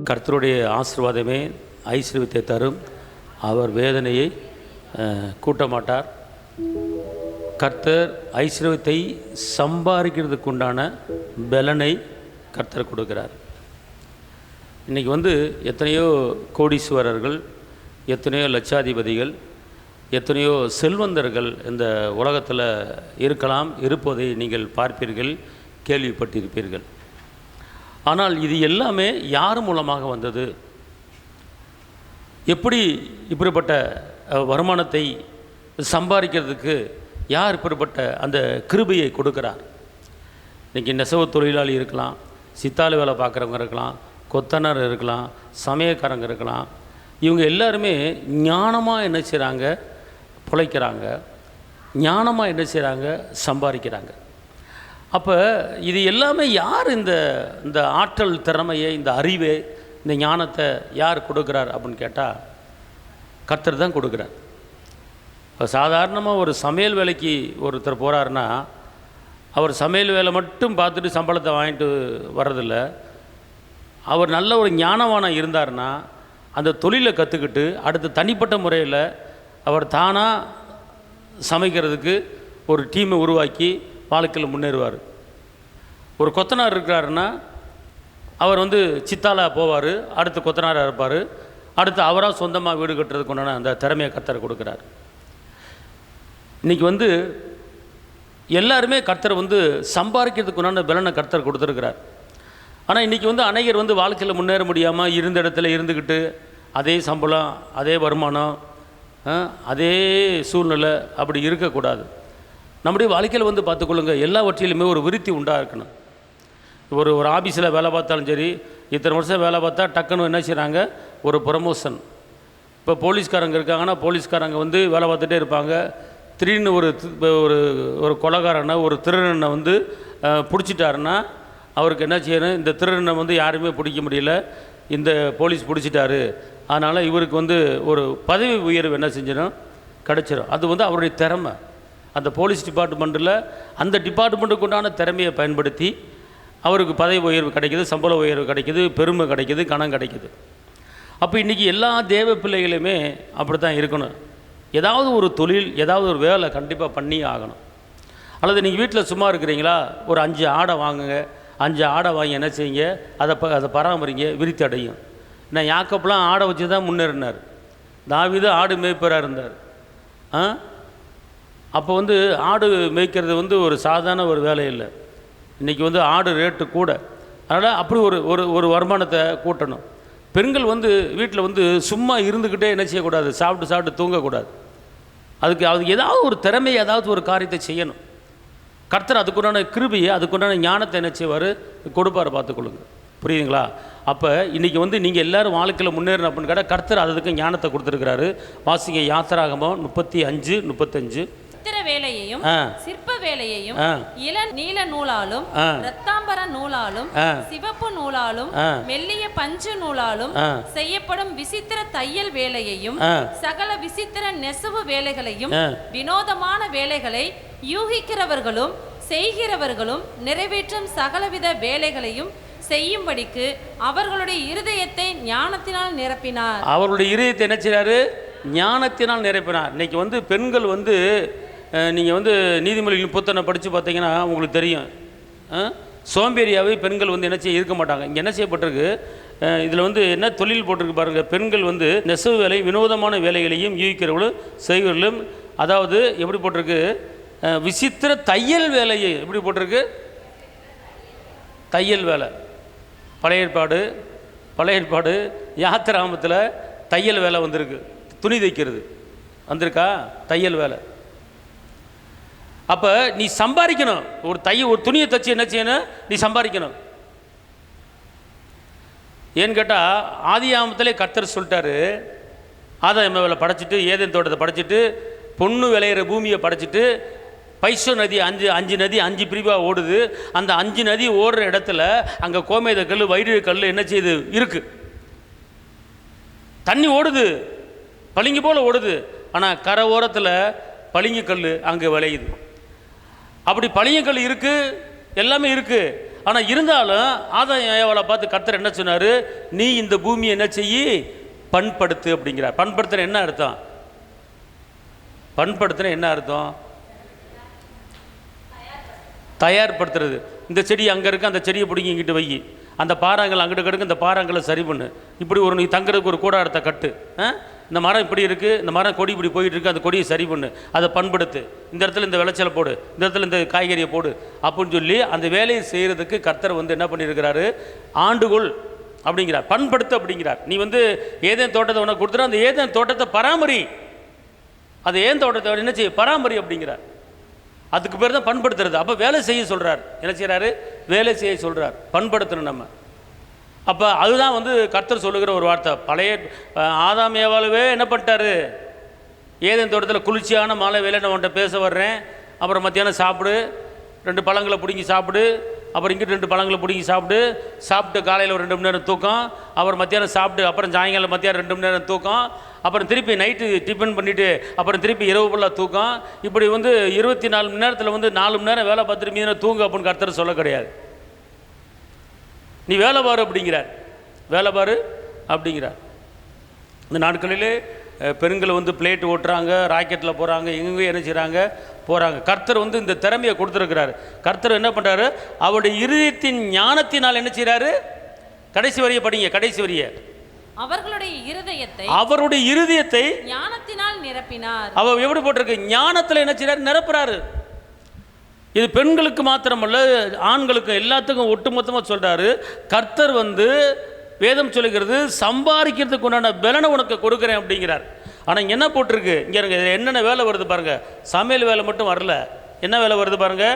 கர்த்தருடைய ஆசீர்வாதமே ஐஸ்வர்யத்தை தரும். அவர் வேதனையை கூட்ட மாட்டார். கர்த்தர் ஐஸ்வர்யத்தை சம்பாதிக்கிறதுக்கு உண்டான பலனை கர்த்தர் கொடுக்கிறார். இன்றைக்கி எத்தனையோ கோடீஸ்வரர்கள், எத்தனையோ லட்சாதிபதிகள், எத்தனையோ செல்வந்தர்கள் இந்த உலகத்தில் இருக்கலாம், இருப்பதை நீங்கள் பார்ப்பீர்கள், கேள்விப்பட்டிருப்பீர்கள். ஆனால் இது எல்லாமே யார் மூலமாக வந்தது? எப்படி இப்படிப்பட்ட வருமானத்தை சம்பாதிக்கிறதுக்கு யார் இப்படிப்பட்ட அந்த கிருபையை கொடுக்கிறார்? இன்றைக்கி நெசவு தொழிலாளி இருக்கலாம், சித்தாளு வேலை பார்க்குறவங்க இருக்கலாம், கொத்தனார் இருக்கலாம், சமயக்காரங்க இருக்கலாம். இவங்க எல்லாருமே ஞானமாக என்ன செய்கிறாங்க? பிழைக்கிறாங்க. ஞானமாக என்ன செய்கிறாங்க? சம்பாதிக்கிறாங்க. அப்போ இது எல்லாமே யார் இந்த ஆற்றல், திறமையை, இந்த அறிவை, இந்த ஞானத்தை யார் கொடுக்குறார் அப்படின்னு கேட்டால் கர்த்தர் தான் கொடுக்குறார். இப்போ சாதாரணமாக ஒரு சமையல் வேலைக்கு ஒருத்தர் போகிறாருன்னா அவர் சமையல் வேலை மட்டும் பார்த்துட்டு சம்பளத்தை வாங்கிட்டு வர்றதில்ல. அவர் நல்ல ஒரு ஞானவானம் இருந்தார்னா அந்த தொழிலை கற்றுக்கிட்டு அடுத்து தனிப்பட்ட முறையில் அவர் தானாக சமைக்கிறதுக்கு ஒரு டீமை உருவாக்கி வாழ்க்கையில் முன்னேறுவார். ஒரு கொத்தனார் இருக்கிறாருன்னா அவர் சித்தாலா போவார், அடுத்து கொத்தனாராக இருப்பார், அடுத்து அவராக சொந்தமாக வீடு கட்டுறதுக்கு உண்டான அந்த திறமையை கர்த்தர் கொடுக்குறார். இன்றைக்கி எல்லாருமே கர்த்தர் சம்பாதிக்கிறதுக்கு உண்டான பலனை கர்த்தர் கொடுத்துருக்கிறார். ஆனால் இன்றைக்கி அநேகர் வாழ்க்கையில் முன்னேற முடியாமல் இருந்த இடத்துல இருந்துக்கிட்டு அதே சம்பளம், அதே வருமானம், அதே சூழ்நிலை அப்படி இருக்கக்கூடாது. நம்முடைய வாழ்க்கையில் பார்த்துக்கொள்ளுங்க, எல்லாவற்றிலுமே ஒரு விருத்தி உண்டாக இருக்கணும். ஒரு ஆஃபீஸில் வேலை பார்த்தாலும் சரி, இத்தனை வருஷம் வேலை பார்த்தா டக்குன்னு என்ன செய்கிறாங்க? ஒரு ப்ரமோஷன். இப்போ போலீஸ்காரங்க இருக்காங்கன்னா போலீஸ்காரங்க வேலை பார்த்துட்டே இருப்பாங்க. திடீர்னு ஒரு கொலைகாரனை, ஒரு திருடனை பிடிச்சிட்டாருன்னா அவருக்கு என்ன செய்யணும்? இந்த திருடனை யாருமே பிடிக்க முடியல, இந்த போலீஸ் பிடிச்சிட்டாரு, அதனால் இவருக்கு ஒரு பதவி உயர்வு என்ன செஞ்சிடும்? கிடச்சிடும். அது அவருடைய திறமை. அந்த போலீஸ் டிபார்ட்மெண்ட்டில் அந்த டிபார்ட்மெண்ட்டுக்கு உண்டான திறமையை பயன்படுத்தி அவருக்கு பதவி உயர்வு கிடைக்கிது, சம்பள உயர்வு கிடைக்கிது, பெருமை கிடைக்கிது, கணம் கிடைக்கிது. அப்போ இன்றைக்கி எல்லா தேவ பிள்ளைகளுமே அப்படி தான் இருக்கணும். ஏதாவது ஒரு தொழில், ஏதாவது ஒரு வேலை கண்டிப்பாக பண்ணி ஆகணும். அல்லது நீங்கள் வீட்டில் சும்மா இருக்கிறீங்களா? ஒரு 5 ஆடை வாங்குங்க. 5 ஆடை வாங்கி என்ன செய்யுங்க? அதை பராமரிங்க, விருத்தி அடையும். நான் யாக்கப்லாம் ஆடை வச்சு தான் முன்னேறினார். தாவீது ஆடு மேய்ப்பராக இருந்தார். அப்போ ஆடு மேய்க்கிறது ஒரு சாதாரண ஒரு வேலை இல்லை. இன்றைக்கி ஆடு ரேட்டு கூட. அதனால் அப்படி ஒரு வருமானத்தை கூட்டணும். பெண்கள் வீட்டில் சும்மா இருந்துக்கிட்டே என்ன செய்யக்கூடாது? சாப்பிட்டு தூங்கக்கூடாது. அதுக்கு ஏதாவது ஒரு திறமை, ஏதாவது ஒரு காரியத்தை செய்யணும். கர்த்தர் அதுக்குண்டான கிருபையை, அதுக்குண்டான ஞானத்தை என்ன செய்வார்? கொடுப்பார். பார்த்துக்கொள்ளுங்க. புரியுதுங்களா? அப்போ இன்றைக்கி நீங்கள் எல்லோரும் வாழ்க்கையில் முன்னேறணும் அப்படின்னு கேட்டால் கர்த்தர் அதுக்கு ஞானத்தை கொடுத்துருக்கிறாரு. வாசிங்க யாத்திராகமம் 35:35. வேலையையும் சிற்ப வேலையையும் நீல நூலாலும் இரத்தாம்பர நூலாலும் சிவப்பு நூலாலும் மெல்லிய பஞ்சு நூலாலும் செய்யப்படும் விசித்திர தையல் வேலையையும் சகல விசித்திர நெசவு வேலைகளையும் வினோதமான வேலைகளை யூகிக்கிறவர்களும் செய்கிறவர்களும் நிறைவேற்றும் சகலவித வேலைகளையும் செய்யும்படிக்கு அவர்களுடைய இருதயத்தை ஞானத்தினால் நிரப்பினார். அவர்களுடைய இருதயத்தை என்ன செய்றாரு? ஞானத்தினால் நிரப்பினார். இன்னைக்கு பெண்கள் நீங்கள் நீதிமொழிகள் புத்தனை படித்து பார்த்தீங்கன்னா உங்களுக்கு தெரியும். சோம்பேறியாகவே பெண்கள் என்ன செய்ய இருக்க மாட்டாங்க. இங்கே என்ன செய்யப்பட்டிருக்கு? இதில் என்ன தொழில் போட்டிருக்கு பாருங்கள். பெண்கள் நெசவு வேலை, வினோதமான வேலைகளையும் யூகிக்கிறவர்களும் செய்வர்களும், அதாவது எப்படி போட்டிருக்கு? விசித்திர தையல் வேலையை எப்படி போட்டிருக்கு? தையல் வேலை. பழைய ஏற்பாடு யாத்திராகமத்தில் தையல் வேலை வந்திருக்கு. துணி தைக்கிறது வந்திருக்கா? தையல் வேலை. அப்போ நீ சம்பாதிக்கணும். ஒரு துணியை தைச்சி என்ன செய்யணும்? நீ சம்பாதிக்கணும். ஏன்னு கேட்டால் ஆதியாகமத்திலே கர்த்தர் சொல்லிட்டாரு, ஆதாம் வேலை படைச்சிட்டு, ஏதேன் தோட்டத்தை படைச்சிட்டு, பொண்ணு விளையிற பூமியை படைச்சிட்டு, பைசோ நதி 5 நதி 5 பிரிவாக ஓடுது. அந்த 5 நதி ஓடுற இடத்துல அங்கே கோமேத கல், வைர கல் என்ன செய்யுது? இருக்குது. தண்ணி ஓடுது, பளிங்கு போல் ஓடுது. ஆனால் கரை ஓரத்தில் பளிங்கு கல் அங்கே விளையுது. அப்படி பளிங்கு கல் இருக்குது, எல்லாமே இருக்குது. ஆனால் இருந்தாலும் ஆதாம் ஏவாளை பார்த்து கர்த்தர் என்ன சொன்னார்? நீ இந்த பூமியை என்ன செய்யி? பண்படுத்து அப்படிங்கிறார். பண்படுத்துன என்ன அர்த்தம்? பண்படுத்துன என்ன அர்த்தம்? தயார்படுத்துறது. இந்த செடி அங்கே இருக்குது, அந்த செடியை பிடிங்கி இங்கிட்டு வை, அந்த பாறாங்கள் அங்கிட்டு கிடக்கு, இந்த பாறாங்களை சரி பண்ணு, இப்படி ஒரு நீ தங்குறதுக்கு ஒரு கூடாரத்தை கட்டு, இந்த மரம் இப்படி இருக்குது, இந்த மரம் கொடி இப்படி போயிட்டு இருக்குது, அந்த கொடியை சரி பண்ணு, அதை பண்படுத்து, இந்த இடத்துல இந்த விளைச்சலை போடு, இந்த இடத்துல இந்த காய்கறியை போடு அப்படின்னு சொல்லி அந்த வேலையை செய்கிறதுக்கு கர்த்தர் வந்து என்ன பண்ணியிருக்கிறாரு? ஆண்டுகோள் அப்படிங்கிறார், பண்படுத்து அப்படிங்கிறார். நீ வந்து ஏதேன் தோட்டத்தை உனக்கு கொடுத்துரு, அந்த ஏதேன் தோட்டத்தை பராமரி, அது ஏன் தோட்டத்தை என்ன செய்ய? பராமரி அப்படிங்கிறார். அதுக்கு பேர் தான் பண்படுத்துறது. அப்போ வேலை செய்ய சொல்கிறார். என்ன செய்கிறாரு? வேலை செய்ய சொல்கிறார், பண்படுத்தணும் நம்ம. அப்போ அதுதான் வந்து கர்த்தர் சொல்லுகிற ஒரு வார்த்தை. பழைய ஆதாம் ஏவாளவே என்ன பண்ணிட்டாரு? ஏதேன் தோட்டத்தில் குளிர்ச்சியான மாலை வேலை நான் உன்ட்ட பேச வர்றேன், அப்புறம் மத்தியானம் சாப்பிடு, 2 பழங்களை பிடிங்கி சாப்பிடு, அப்புறம் இங்கிட்டு 2 பழங்களை பிடிங்கி சாப்பிட்டு காலையில் ஒரு 2 மணி நேரம் தூக்கம், அப்புறம் மத்தியானம் சாப்பிட்டு, அப்புறம் சாயங்காலம் மத்தியானம் 2 மணி நேரம் தூக்கம், அப்புறம் திருப்பி நைட்டு டிஃபன் பண்ணிவிட்டு அப்புறம் திருப்பி இரவு ஃபுல்லாக தூக்கம். இப்படி வந்து 24 மணி நேரத்தில் வந்து 4 மணி நேரம் வேலை பார்த்துட்டு மீது தூங்கு அப்படின்னு கர்த்தர் சொல்ல கிடையாது. நீ வேலை பாரு அப்படிங்கிறார், வேலை பாரு அப்படிங்கிறார். இந்த நாட்களிலே பெண்களை வந்து பிளேட் ஓட்டுறாங்க, ராக்கெட்டில் போகிறாங்க, எங்கே என்ன செய்கிறாங்க? போகிறாங்க. கர்த்தர் வந்து இந்த திறமையை கொடுத்துருக்கிறாரு. கர்த்தர் என்ன பண்ணுறாரு? அவருடைய இருதயத்தின் ஞானத்தினால் என்ன செய்கிறாரு? கடைசி வரியை படிங்க, கடைசி வரியை. அவருடைய இருதயத்தை ஞானத்தினால் நிரப்பினார். அவர் எப்படி போட்டிருக்கு? ஞானத்தில் என்ன செய்றாரு? நிரப்புறாரு. இது பெண்களுக்கு மாத்திரமல்ல, ஆண்களுக்கு எல்லாத்துக்கும் ஒட்டுமொத்தமாக சொல்றாரு. கர்த்தர் வந்து வேதம் சொல்லுகிறது, சம்பாதிக்கிறதுக்கு உண்டான பலனை உனக்கு கொடுக்குறேன் அப்படிங்கிறார். ஆனால் இங்கே என்ன போட்டிருக்கு? இங்கே இருங்க, என்னென்ன வேலை வருது பாருங்க. சமையல் வேலை மட்டும் வரல, என்ன வேலை வருது பாருங்க?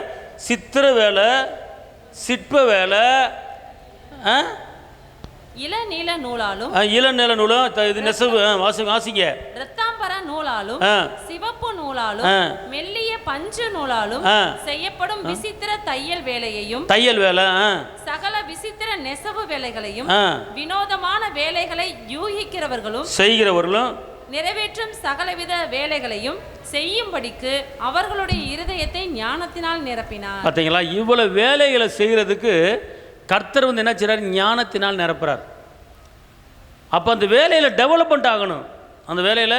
சித்திர வேலை, சிற்ப வேலை, இளநீல நூலாலும், இளநீல நூலும், இது நெசவு வாசிங்க, இரத்தாம்பர நூலாலும், சிவப்பு நூலாலும், மெல்லிய பஞ்சு நூலாலும் செய்யப்படும் விசித்திர தையல் வேலையையும், தையல் வேலை, சகல விசித்திர நெசவு வேலைகளையும், வினோதமான வேலைகளை யூகிக்கிறவர்களும் செய்கிறவர்களும் நிறைவேற்றும் சகலவித வேலைகளையும் செய்யும்படிக்கு அவர்களுடைய இருதயத்தை ஞானத்தினால் நிரப்பினார். பார்த்தீங்களா? இவ்வளவு வேலைகளை செய்கிறதுக்கு கர்த்தர் வந்து என்ன செய்றார்? ஞானத்தினால் நிரப்புறார். அப்போ அந்த வேலையில் டெவலப்மெண்ட் ஆகணும். அந்த வேலையில்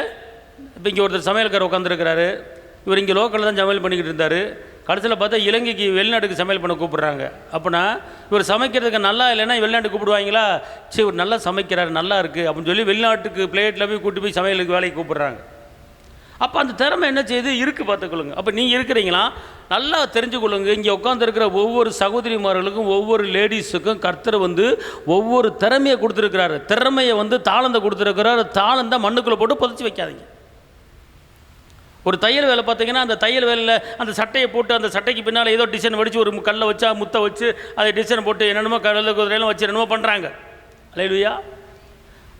இப்போ இங்கே ஒருத்தர் சமையல்காரர் உட்காந்துருக்கிறாரு, இவர் இங்கே லோக்கலில் தான் சமையல் பண்ணிக்கிட்டு இருந்தார். கடைசியில் பார்த்தா இலங்கைக்கு வெளிநாட்டுக்கு சமையல் பண்ண கூப்பிட்றாங்க. அப்படின்னா இவர் சமைக்கிறதுக்கு நல்லா இல்லைன்னா வெளிநாட்டுக்கு கூப்பிடுவாங்களா? சரி, இவர் நல்லா சமைக்கிறார், நல்லா இருக்குது அப்படின்னு சொல்லி வெளிநாட்டுக்கு பிளேட்டில் போய் கூட்டி போய் சமையலுக்கு வேலைக்கு கூப்பிட்றாங்க. அப்போ அந்த திறமை என்ன செய்யுது? இருக்குது, பார்த்துக்கொள்ளுங்க. அப்போ நீங்கள் இருக்கிறீங்களா? நல்லா தெரிஞ்சுக்கொள்ளுங்க. இங்கே உட்காந்துருக்கிற ஒவ்வொரு சகோதரிமார்களுக்கும் ஒவ்வொரு லேடிஸுக்கும் கர்த்தர் வந்து ஒவ்வொரு திறமையை கொடுத்துருக்கிறாரு. திறமையை வந்து தாளந்தை கொடுத்துருக்கிறாரு. தாளந்தை மண்ணுக்குள்ளே போட்டு புதைச்சி வைக்காதீங்க. ஒரு தையல் வேலை பார்த்தீங்கன்னா, அந்த தையல் வேலையில் அந்த சட்டையை போட்டு அந்த சட்டைக்கு பின்னால் ஏதோ டிசைன் வடித்து ஒரு கல்லை வச்சா முத்தை வச்சு அதை டிசைன் போட்டு என்னென்னமோ கடலில் குதிரையெல்லாம் வச்சு என்னமோ பண்ணுறாங்க. அல்லேலூயா.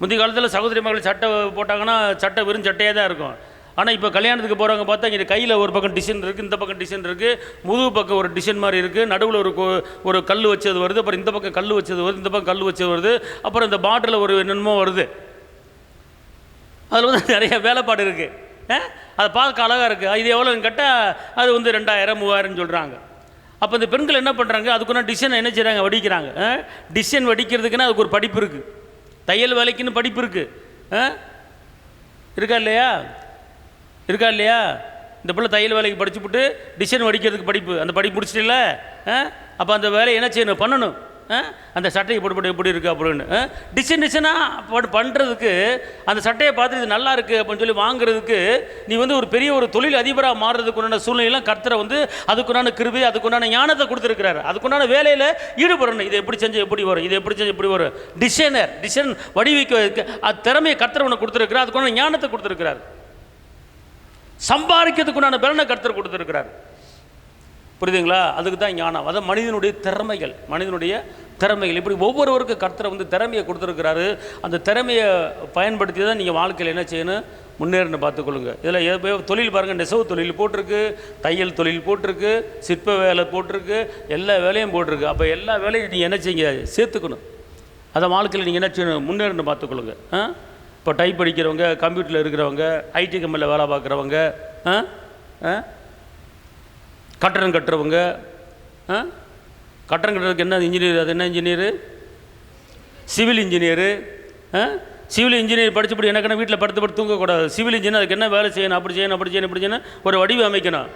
முந்தைய காலத்தில் சகோதரி மகள் சட்டை போட்டாங்கன்னா சட்டை வெறும் சட்டையாக தான் இருக்கும். ஆனால் இப்போ கல்யாணத்துக்கு போகிறவங்க பார்த்தா இங்கே கையில் ஒரு பக்கம் டிசைன் இருக்குது, இந்த பக்கம் டிசைன் இருக்குது, முதுகு பக்கம் ஒரு டிசைன் மாதிரி இருக்குது, நடுவில் ஒரு கல் வச்சது வருது, அப்புறம் இந்த பக்கம் கல் வச்சது வருது, இந்த பக்கம் கல் வச்சது வருது, அப்புறம் இந்த பாட்டில் ஒரு என்னென்னமோ வருது. அதில் வந்து நிறைய வேலைப்பாடு இருக்குது. அதை பார்க்க அழகாக இருக்குது. இது எவ்வளோன்னு கேட்டால் அது வந்து 2000 3000 சொல்கிறாங்க. அப்போ இந்த பெண்கள் என்ன பண்ணுறாங்க? அதுக்குன்னா டிசைன் என்ன செய்கிறாங்க? வடிக்கிறாங்க. டிசைன் வடிக்கிறதுக்குன்னா அதுக்கு ஒரு படிப்பு இருக்குது. தையல் வேலைக்குன்னு படிப்பு இருக்குது. இருக்கா இல்லையா? இருக்கா இல்லையா? இந்த பிள்ளை தையல் வேலைக்கு படிச்சுவிட்டு டிசைன் வடிக்கிறதுக்கு படிப்பு, அந்த படிப்பு முடிச்சிட்டில்ல? அப்போ அந்த வேலையை என்ன செய்யணும்? பண்ணணும். அந்த சட்டையை போட்டு எப்படி இருக்குது அப்படின்னு டிசைனாக பண்ணுறதுக்கு அந்த சட்டையை பார்த்து இது நல்லா இருக்குது அப்படின்னு சொல்லி வாங்குறதுக்கு நீ வந்து ஒரு பெரிய ஒரு தொழில் அதிபராக மாறுறதுக்குண்டான சூழ்நிலையெல்லாம் கர்த்தரை வந்து அதுக்குண்டான கிருபை, அதுக்குண்டான ஞானத்தை கொடுத்துருக்கிறாரு. அதுக்குண்டான வேலையில் ஈடுபடணும். இதை எப்படி செஞ்சு எப்படி வரும், இதை எப்படி செஞ்சு எப்படி வரும். டிசைன் வடிவமைக்க அது திறமையை கர்த்தர் உனக்கு கொடுத்துருக்கிறார். அதுக்குண்டான ஞானத்தை கொடுத்துருக்கிறார். சம்பாதிக்கிறதுக்குண்டான பலனை கர்த்தர் கொடுத்துருக்கிறார். புரியுதுங்களா? அதுக்கு தான் ஞானம். அதான் மனிதனுடைய திறமைகள் இப்படி ஒவ்வொருவருக்கும் கர்த்தரை வந்து திறமையை கொடுத்துருக்கிறாரு. அந்த திறமையை பயன்படுத்தி தான் நீங்கள் வாழ்க்கையில் என்ன செய்யணும்? முன்னேறன்னு பார்த்துக்கொள்ளுங்க. இதில் தொழில் பாருங்கள், நெசவு தொழில் போட்டிருக்கு, தையல் தொழில் போட்டிருக்கு, சிற்ப வேலை போட்டிருக்கு, எல்லா வேலையும் போட்டிருக்கு. அப்போ எல்லா வேலையும் நீங்கள் என்ன செய்யுங்க? சேர்த்துக்கணும். அதை வாழ்க்கையில் நீங்கள் என்ன செய்யணும்? முன்னேறன்னு பார்த்துக்கொள்ளுங்க. இப்போ டைப் படிக்கிறவங்க, கம்ப்யூட்டரில் இருக்கிறவங்க, ஐடி கம்பெனியில் வேலை பார்க்குறவங்க, கட்டடம் கட்டுறவங்க, கட்டடம் கட்டுறதுக்கு என்ன இன்ஜினியர், அது என்ன engineer? Civil engineer. Civil engineer படிச்சுப்படி எனக்கு வீட்டில் படுத்து தூங்கக்கூடாது. சிவில் இன்ஜினியர் அதுக்கு என்ன வேலை செய்யணும், அப்படி செய்யணும், அப்படி செய்யணும், இப்படி செய்யணும், ஒரு வடிவம் அமைக்கணும்,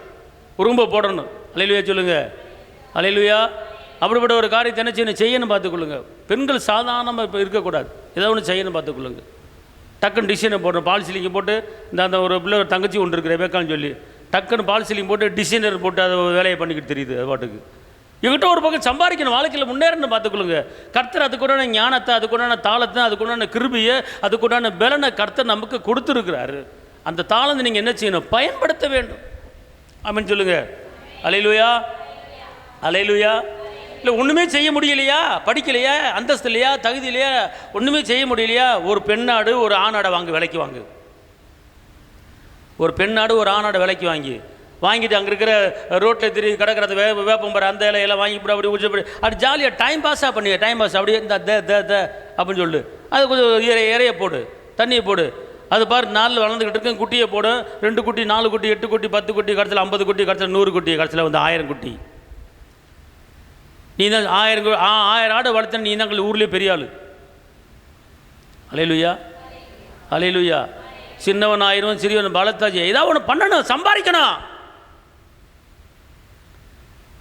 ரூம்பை போடணும். அல்லேலூயா சொல்லுங்கள், அல்லேலூயா. அப்படிப்பட்ட ஒரு காரியத்தை என்ன செய்யணும் பார்த்துக்கொள்ளுங்க. பெண்கள் சாதாரணமாக இப்போ இருக்கக்கூடாது, ஏதோ ஒன்று செய்யணும் பார்த்துக்கொள்ளுங்க. டக்குன்னு டிசைனை போடணும், பால் சீலிங்கை போட்டு இந்த ஒரு பிள்ளை ஒரு தங்கச்சி ஒன்று இருக்கிற வேக்கான்னு சொல்லி டக்குன்னு பால் சீலிங் போட்டு டிசைனர் போட்டு அதை வேலையை பண்ணிக்கிட்டு தெரியுது. அது பாட்டுக்கு இவங்கிட்ட ஒரு பக்கம் சம்பாதிக்கணும், வாழ்க்கையில் முன்னேறணும் பார்த்துக்கொள்ளுங்க. கர்த்தர் அதுக்குண்டான ஞானத்தை, அதுக்குண்டான தாளத்தை, அதுக்குண்டான கிருபியை, அதுக்குண்டான பலனை கர்த்தர் நமக்கு கொடுத்துருக்கிறாரு. அந்த தாளத்தை நீங்கள் என்ன செய்யணும்? பயன்படுத்த வேண்டும். ஆமென் சொல்லுங்க. அல்லேலூயா, அல்லேலூயா. இல்லை ஒன்றுமே செய்ய முடியலையா, படிக்கலையா, அந்தஸ்து இல்லையா, தகுதி இல்லையா, ஒன்றுமே செய்ய முடியலையா, ஒரு பெண்ணாடு ஒரு ஆணாடை விலைக்கு வாங்கு. ஒரு பெண்ணாடு ஒரு ஆணாடை விலைக்கு வாங்கிட்டு அங்கே இருக்கிற ரோட்டில் திடீர் கிடக்கிறது வேப்பம்பரை அந்த இலையெல்லாம் வாங்கிப்படி அப்படி உச்சப்படி அப்படி ஜாலியாக டைம் பாஸாக பண்ணிய டைம் பாஸ் அப்படியே இந்த அப்படின்னு சொல்லு. அது கொஞ்சம் இறைய போடு, தண்ணியை போடு. அது பாரு நாளில் வளர்ந்துக்கிட்டு இருக்கு. குட்டியை போடு, 2 குட்டி, 4 குட்டி, 8 குட்டி, 10 குட்டி, கடைசியில் 50 குட்டி, கடைசியில் 100 குட்டி, கடைசியில் வந்து 1000 குட்டி. நீ தான் 1000 ஆடு வளர்த்த நீ தான் ஊர்லேயே பெரிய ஆள். அல்லேலூயா, அல்லேலூயா. சின்னவன் 1000, சிறியவன் பலத்தாஜி. ஏதாவது ஒன்று பண்ணணும், சம்பாதிக்கணும்,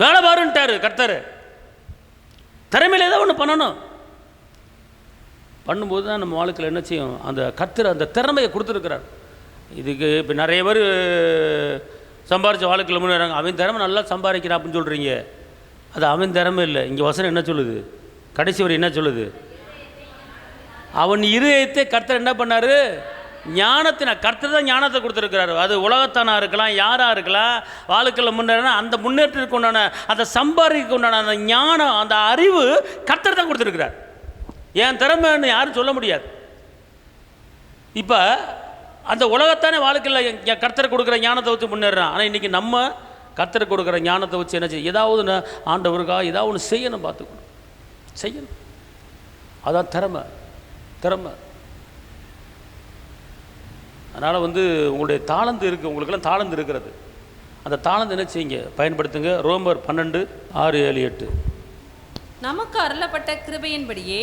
வேலை பாருன்ட்டாரு கர்த்தர். திறமையில் ஏதாவது ஒன்று பண்ணணும். பண்ணும்போது தான் நம்ம வாழ்க்கையில் என்ன செய்யும்? அந்த கர்த்தர் அந்த திறமையை கொடுத்துருக்கிறார். இதுக்கு இப்போ நிறைய பேர் சம்பாரித்த வாழ்க்கையில் முன்னேறாங்க. அவன் திறமை நல்லா சம்பாதிக்கிறான் அப்படின்னு சொல்கிறீங்க. அது அவன் திறமை இல்லை. இங்கே வசனம் என்ன சொல்லுது? கடைசி வரை என்ன சொல்லுது? அவன் இருதயத்தை கர்த்தர் என்ன பண்ணார்? ஞானத்தின கர்த்தர் தான் ஞானத்தை கொடுத்துருக்கிறாரு. அது உலகத்தானாக இருக்கலாம், யாராக இருக்கலாம். வாழ்க்கையில் முன்னேறினா அந்த முன்னேற்றத்துக்கு உண்டான அந்த சம்பாதிக்கு உண்டான அந்த ஞானம், அந்த அறிவு கர்த்தர் தான் கொடுத்துருக்கிறார். என் திறமைன்னு யாரும் சொல்ல முடியாது. இப்போ அந்த உலகத்தானே வாழ்க்கையில் கர்த்தர் கொடுக்குற ஞானத்தை வச்சு முன்னேறான். ஆனால் இன்றைக்கி நம்ம கர்த்தர் கொடுக்குற ஞானத்தை வச்சு என்ன செய்ய? ஏதாவது ஆண்டவருக்காக ஏதாவது ஒன்று செய்யணும், பார்த்துக்கணும், செய்யணும். அதான் திறமை. அதனால் உங்களுடைய தாளந்து இருக்குது, உங்களுக்கெல்லாம் தாளந்து இருக்கிறது. அந்த தாளந்து என்ன செய்யுங்க? பயன்படுத்துங்க. ரோமர் 12, 6, 7, 8. நமக்கு அருளப்பட்ட கிருபையின்படியே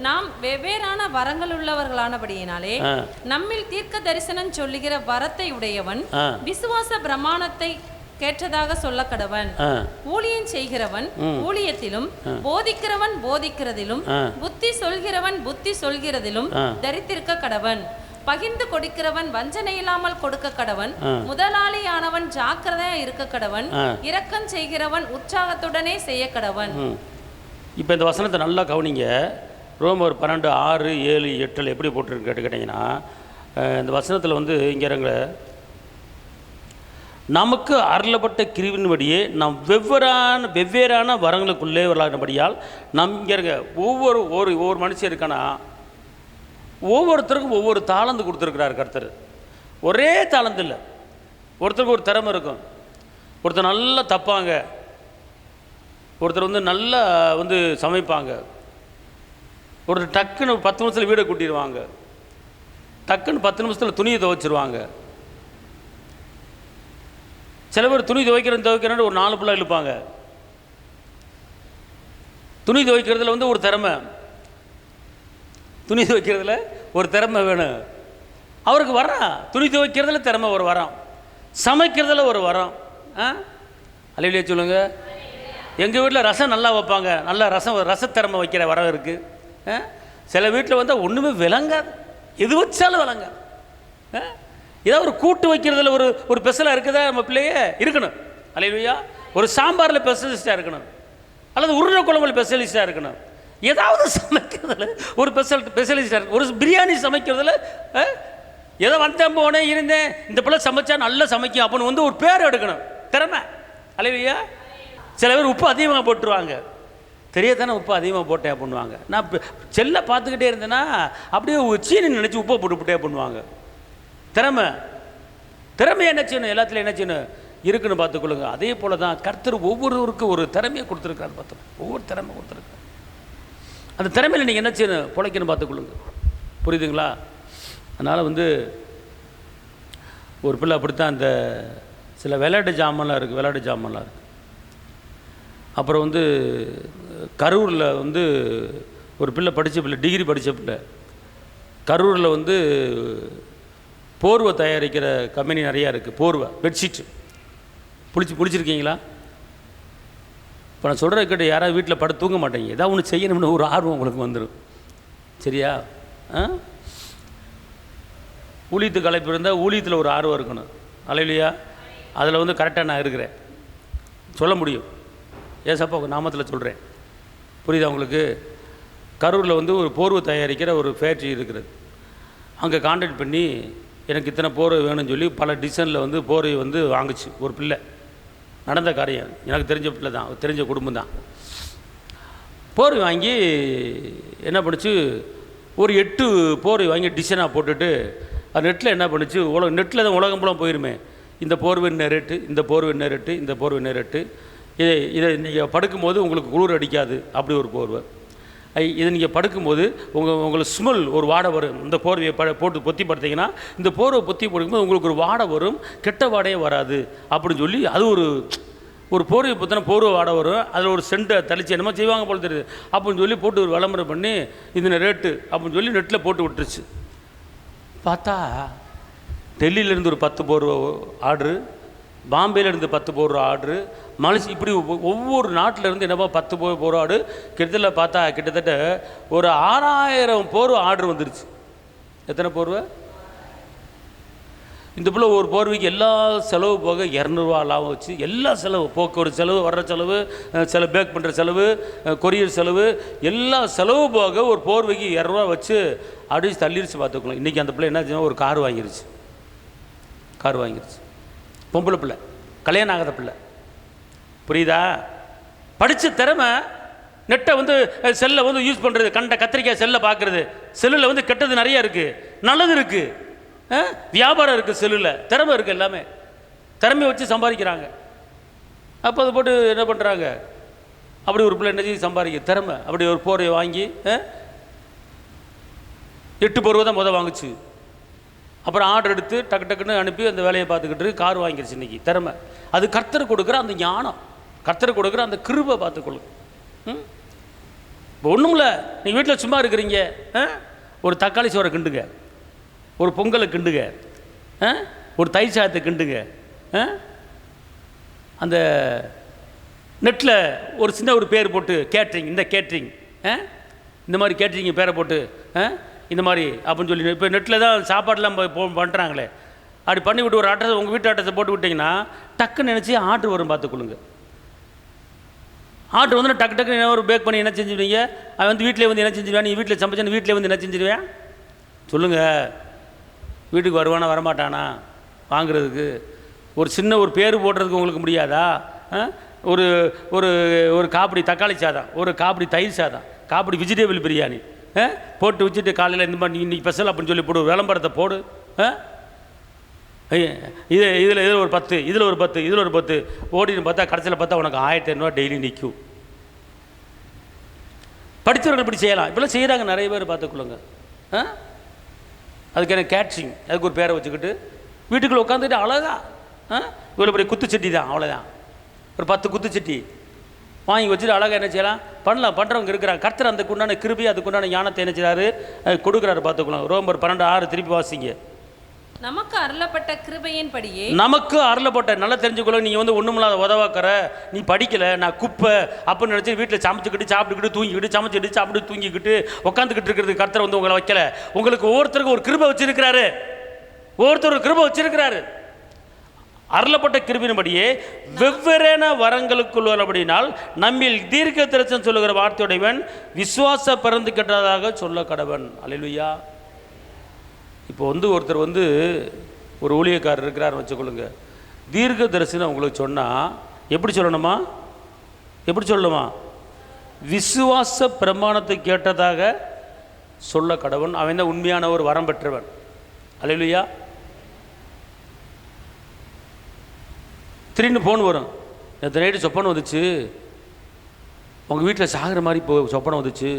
நாம் வெவ்வேறான வரங்கள் உள்ளவர்களானபடியினாலே நம்மில் தீர்க்க தரிசனம் சொல்லுகிற வரத்தை உடையவன் விசுவாச பிரமாணத்தை கேட்டதாக சொல்ல கடவன். ஊழியம் செய்கிறவன் ஊழியத்திலும், போதிக்கிறவன் போதிக்கிறதிலும், புத்தி சொல்கிறவன் புத்தி சொல்கிறதிலும் தரித்திருக்க கடவன். பகிர்ந்து கொடுக்கிறவன் வஞ்சனை இல்லாமல் கொடுக்க கடவன். முதலாளியானவன் ஜாக்கிரதையா இருக்க கடவன். இரக்கம் செய்கிறவன் உற்சாகத்துடனே செய்ய கடவன். இப்போ இந்த வசனத்தை நல்லா கவனிங்க. ரோமர் 12, 6, 7, 8 எப்படி போட்டிருக்கு கேட்டிங்கன்னா, இந்த வசனத்தில் இங்கே இருங்க, நமக்கு அருளப்பட்ட கிருபையின்படியே நாம் வெவ்வேறான வரங்களுக்குள்ளே வரலானபடியால் நம் இங்கே இருங்க ஒவ்வொரு மனுஷன் இருக்கானா ஒவ்வொருத்தருக்கும் ஒவ்வொரு தாளந்து கொடுத்துருக்கிறார் கர்த்தர். ஒரே தாளந்து இல்லை, ஒருத்தருக்கு ஒரு திறமை இருக்கும். ஒருத்தர் நல்லா தப்பாங்க, ஒருத்தர் நல்லா சமைப்பாங்க, ஒருத்தர் டக்குன்னு 10 நிமிஷத்தில் வீடை கூட்டிடுவாங்க, டக்குன்னு 10 நிமிஷத்தில் துணியை துவைச்சிருவாங்க. சில பேர் துணி துவைக்கிறேன்னு ஒரு 4 பிள்ளை இழுப்பாங்க. துணி துவைக்கிறதுல ஒரு திறமை, துணி துவைக்கிறதுல ஒரு திறமை வேணும். அவருக்கு வரம், துணி துவைக்கிறதுல திறமை ஒரு வரம், சமைக்கிறதுல ஒரு வரம். அல்லேலூயா சொல்லுங்க. எங்கள் வீட்டில் ரசம் நல்லா வைப்பாங்க, நல்லா ரசத்திறமை வைக்கிற வரம் இருக்குது. சில வீட்டில் வந்தால் ஒன்றுமே விளங்காது, எது வச்சாலும் விளங்காது. ஏதாவது ஒரு கூட்டு வைக்கிறதுல ஒரு ஸ்பெஷலாக இருக்குதா? நம்ம பிள்ளையே இருக்கணும். அல்லேலூயா. ஒரு சாம்பாரில் ஸ்பெஷலிஸ்டாக இருக்கணும், அல்லது உருளை குழம்புல ஸ்பெஷலிஸ்டாக இருக்கணும். ஏதாவது சமைக்கிறதுல ஒரு ஸ்பெஷலிஸ்டாக இருக்கணும். ஒரு பிரியாணி சமைக்கிறதுல ஏதோ வந்தேன் போனேன் இருந்தேன், இந்த பிள்ளை சமைச்சா நல்லா சமைக்கும் அப்படின்னு ஒரு பேர் எடுக்கணும், திறமை. அல்லேலூயா. சில பேர் உப்பு அதிகமாக போட்டுருவாங்க, தெரியாதானே உப்பு அதிகமாக போட்டேன் பண்ணுவாங்க. நான் செல்லை பார்த்துக்கிட்டே இருந்தேன்னா அப்படியே சீனி நினச்சி உப்பை போட்டுவிட்டே பண்ணுவாங்க. திறமை என்ன செய்யணும்? எல்லாத்துலையும் என்ன செய்யணும்? இருக்குன்னு பார்த்துக்கொள்ளுங்க. அதே போல தான் கர்த்தர் ஒவ்வொருவருக்கும் ஒரு திறமையை கொடுத்துருக்காரு. பார்த்து ஒவ்வொரு திறமை கொடுத்துருக்காரு. அந்த திறமையில் நீங்கள் என்ன செய்யணும்? பிழைக்கணும், பார்த்துக்கொள்ளுங்க. புரியுதுங்களா? அதனால் ஒரு பிள்ளை அப்படித்தான். அந்த சில விளையாட்டு ஜாமான்லாம் இருக்குது, அப்புறம் வந்து கரூரில் வந்து ஒரு பிள்ளை படித்த பிள்ளை, டிகிரி படித்த பிள்ளை, கரூரில் வந்து போர்வை தயாரிக்கிற கம்பெனி நிறையா இருக்குது. போர்வை, பெட்ஷீட்டு பிடிச்சிருக்கீங்களா? இப்போ நான் சொல்கிற கிட்ட யாராவது வீட்டில் படுத்து தூங்க மாட்டேங்க, ஏதாவது ஒன்று செய்யணும்னு ஒரு ஆர்வம் உங்களுக்கு வந்துடும். சரியா? ஊழியத்துக்கு அழைப்பு இருந்தால் ஊழியத்தில் ஒரு ஆர்வம் இருக்கணும். அல்லையா? அதில் வந்து கரெக்டாக நான் இருக்கிறேன், சொல்ல முடியும். ஏசப்பா உங்கள் நாமத்தில் சொல்கிறேன். புரியுதா உங்களுக்கு? கரூரில் வந்து ஒரு போர்வை தயாரிக்கிற ஒரு ஃபேக்ட்ரி இருக்கிறது. அங்கே கான்டாக்ட் பண்ணி எனக்கு இத்தனை போர்வை வேணும்னு சொல்லி பல டிசைனில் வந்து போர்வை வந்து வாங்குச்சு ஒரு பிள்ளை. நடந்த காரியம், எனக்கு தெரிஞ்ச பிள்ளை தான், தெரிஞ்ச குடும்பம் தான். போர்வை வாங்கி என்ன பண்ணுச்சு, ஒரு 8 போர்வை வாங்கி டிசைனாக போட்டுட்டு அது நெட்டில் என்ன பண்ணுச்சு, நெட்டில் தான் உலகம் பூரா போயிருமே, இந்த போர்வை என்ன ரேட்டு, இந்த போர்வை என்ன ரேட்டு, இந்த போர்வை என்ன ரேட்டு, இதை நீங்கள் படுக்கும்போது உங்களுக்கு குளிர் அடிக்காது, அப்படி ஒரு போர்வை. இதை நீங்கள் படுக்கும்போது உங்களுக்கு ஸ்மெல் ஒரு வாடை வரும். இந்த போர்வையை போட்டு பொத்தி படுத்திங்கன்னா இந்த போர்வை பொத்தி படுக்கும்போது உங்களுக்கு ஒரு வாடை வரும், கெட்ட வாடையே வராது அப்படின்னு சொல்லி அது ஒரு போர்வை பற்றின போர்வை வாடை வரும். அதில் ஒரு சென்ட்டை தெளித்து என்னமோ செய்வாங்க போல தெரியுது அப்படின்னு சொல்லி போட்டு ஒரு விளம்பரம் பண்ணி இந்த ரேட்டு அப்படின்னு சொல்லி நெட்டில் போட்டு விட்டுருச்சு. பார்த்தா டெல்லியிலேருந்து ஒரு 10 போர்வை ஆர்டரு, பாம்பேலேருந்து 10 போர்வை ஆர்டரு, இப்படி ஒவ்வொரு நாட்டிலேருந்து என்னப்பா 10 போர்வை ஆர்டரு. கிட்டத்தட்ட ஒரு 6000 போர்வை ஆர்டர் வந்துருச்சு. எத்தனை போர்வை? இந்த பிள்ளை ஒரு போர்வைக்கு எல்லா செலவு போக 200 ரூபா லாபம் வச்சு, எல்லா செலவு, போக்குவரத்து செலவு, வர்ற செலவு, பேக் பண்ணுற செலவு, கொரியர் செலவு, எல்லா செலவு போக ஒரு போர்வைக்கு 200 ரூபா வச்சு அடிச்சு தள்ளிடுச்சு. பார்த்துக்கலாம். இன்றைக்கி அந்த பிள்ளை என்ன செய்யணும், ஒரு கார் வாங்கிருச்சு. பொம்பளை பிள்ளை, கல்யாணம் ஆகாத பிள்ளை. புரியுதா? படித்த திறமை நெட்டை வந்து செல்லை வந்து யூஸ் பண்ணுறது, கண்ட கத்திரிக்காய் செல்லை பார்க்குறது. செல்லில் வந்து கெட்டது நிறையா இருக்குது, நல்லது இருக்குது, வியாபாரம் இருக்குது, செல்லில் திறமை இருக்குது, எல்லாமே திறமையை வச்சு சம்பாதிக்கிறாங்க. அப்போ அதை போட்டு என்ன பண்ணுறாங்க, அப்படி ஒரு பிள்ளை என்ன செய்ய சம்பாதிக்க திறமை. அப்படி ஒரு போர்வை வாங்கி 8 போர்வை தான் வாங்குச்சு. அப்புறம் ஆர்டர் எடுத்து டக்கு டக்குன்னு அனுப்பி அந்த வேலையை பார்த்துக்கிட்டு கார் வாங்கிருச்சு. இன்றைக்கி திறமை அது கர்த்தர் கொடுக்குற அந்த ஞானம், கர்த்தர் கொடுக்குற அந்த கிருபை பார்த்துக்கொள்ளும். இப்போ ஒன்றும் இல்லை, நீங்கள் வீட்டில் சும்மா இருக்கிறீங்க, ஒரு தக்காளி சோறை கிண்டுங்க, ஒரு பொங்கலை கிண்டுங்க, ஒரு தயிர் சாதத்தை கிண்டுங்க. அந்த நெட்டில் ஒரு சின்ன ஒரு பேர் போட்டு கேட்ரிங், இந்த கேட்ரிங், இந்த மாதிரி கேட்ரிங் பேரை போட்டு இந்த மாதிரி அப்படின்னு சொல்லி இப்போ நெட்டில் தான் சாப்பாடெலாம் பண்ணுறாங்களே, அப்படி பண்ணி விட்டு ஒரு அட்ரஸ், உங்கள் வீட்டு அட்ரஸை போட்டு விட்டிங்கன்னா டக்குன்னு நினச்சி ஆர்டர் வரும். பார்த்துக்கொள்ளுங்க. ஆர்டர் வந்து டக்கு டக்குன்னு ஒரு பேக் பண்ணி என்ன செஞ்சுருவீங்க, அவன் வந்து வீட்டிலே வந்து என்ன செஞ்சுருவேன், நீ வீட்டில் சமைச்சு வீட்டிலே வந்து என்ன செஞ்சுருவேன் சொல்லுங்கள். வீட்டுக்கு வருவானா வரமாட்டானா வாங்குறதுக்கு? ஒரு சின்ன ஒரு பேர் போடுறதுக்கு உங்களுக்கு முடியாதா? ஒரு ஒரு ஒரு காப்படி தக்காளி சாதம், ஒரு காப்படி தயிர் சாதம், காப்படி வெஜிடபிள் பிரியாணி போட்டு வச்சுட்டு காலையில் இந்த மாதிரி இன்றைக்கி ஸ்பெஷல் அப்படின்னு சொல்லி போடு, விளம்பரத்தை போடு. இதில் ஒரு 10, இதில் ஒரு 10, இதில் ஒரு 10 ஓடின்னு பார்த்தா கடைசியில் பார்த்தா உனக்கு 1500 டெய்லி நிற்கும். படித்தவர்கள் இப்படி செய்யலாம், இப்படிலாம் செய்கிறாங்க நிறைய பேர். பார்த்துக்கொள்ளுங்க. அதுக்கு எனக்கு கேட்ரிங், அதுக்கு ஒரு பேரை வச்சுக்கிட்டு வீட்டுக்குள்ளே உட்காந்துட்டு அழகா இவ்வளோ பெரிய குத்துச்சட்டி தான், அவ்வளோதான், ஒரு 10 குத்துச்சட்டி வாங்கி வச்சுட்டு அழகாக என்ன செய்யலாம், பண்ணலாம். பண்ணுறவங்க இருக்கிறாங்க. கர்த்தர் அதுக்கு உண்டான கிருபை, அதுக்கு உண்டான ஞானத்தை என்ன செய்கிறாரு, கொடுக்குறாரு. பார்த்துக்கலாம். ரோமர் 12:6 திருப்பி வாசிங்க. நமக்கு அருளப்பட்ட கிருபையின்படியே, நமக்கு அருளப்பட்ட, நல்லா தெரிஞ்சுக்கொள்ள. நீங்கள் வந்து ஒன்றுமில்லாத உதவாக்கிற, நீ படிக்கலை, நான் குப்பை அப்படின்னு நினச்சி வீட்டில் சமைச்சிக்கிட்டு சாப்பிட்டுக்கிட்டு தூங்கிக்கிட்டு சமைச்சிட்டு சாப்பிட்டு தூங்கிக்கிட்டு உட்காந்துக்கிட்டு இருக்கிறது கர்த்தர் வந்து உங்களை வைக்கல. உங்களுக்கு ஒவ்வொருத்தருக்கும் ஒரு கிருபை வச்சிருக்கிறாரு, ஒவ்வொருத்தர் ஒரு கிருபை வச்சிருக்கிறாரு. அருளப்பட்ட கிருபையின்படியே வெவ்வேறான வரங்களுக்குள்ளபடினால் நம்மில் தீர்க்க தரிசனம் சொல்லுகிற வார்த்தையுடையவன் விசுவாச பிறந்து கெட்டதாக சொல்ல கடவன். அல்லேலூயா. இப்போ வந்து ஒருத்தர் வந்து ஒரு ஊழியக்காரர் இருக்கிறார் வச்சுக்கொள்ளுங்க. தீர்க்க தரிசனம் உங்களுக்கு சொன்னால் எப்படி சொல்லணுமா, எப்படி சொல்லணுமா? விசுவாச பிரமாணத்தை கேட்டதாக சொல்ல கடவன். அவன் தான் உண்மையான ஒரு வரம் பெற்றவன். அல்லேலூயா. திடீர்னு ஃபோன் வரும், நேற்று நைட்டு சொப்பனம் வந்துச்சு, உங்கள் வீட்டில் சாகிற மாதிரி சொப்பனம் வந்துச்சு,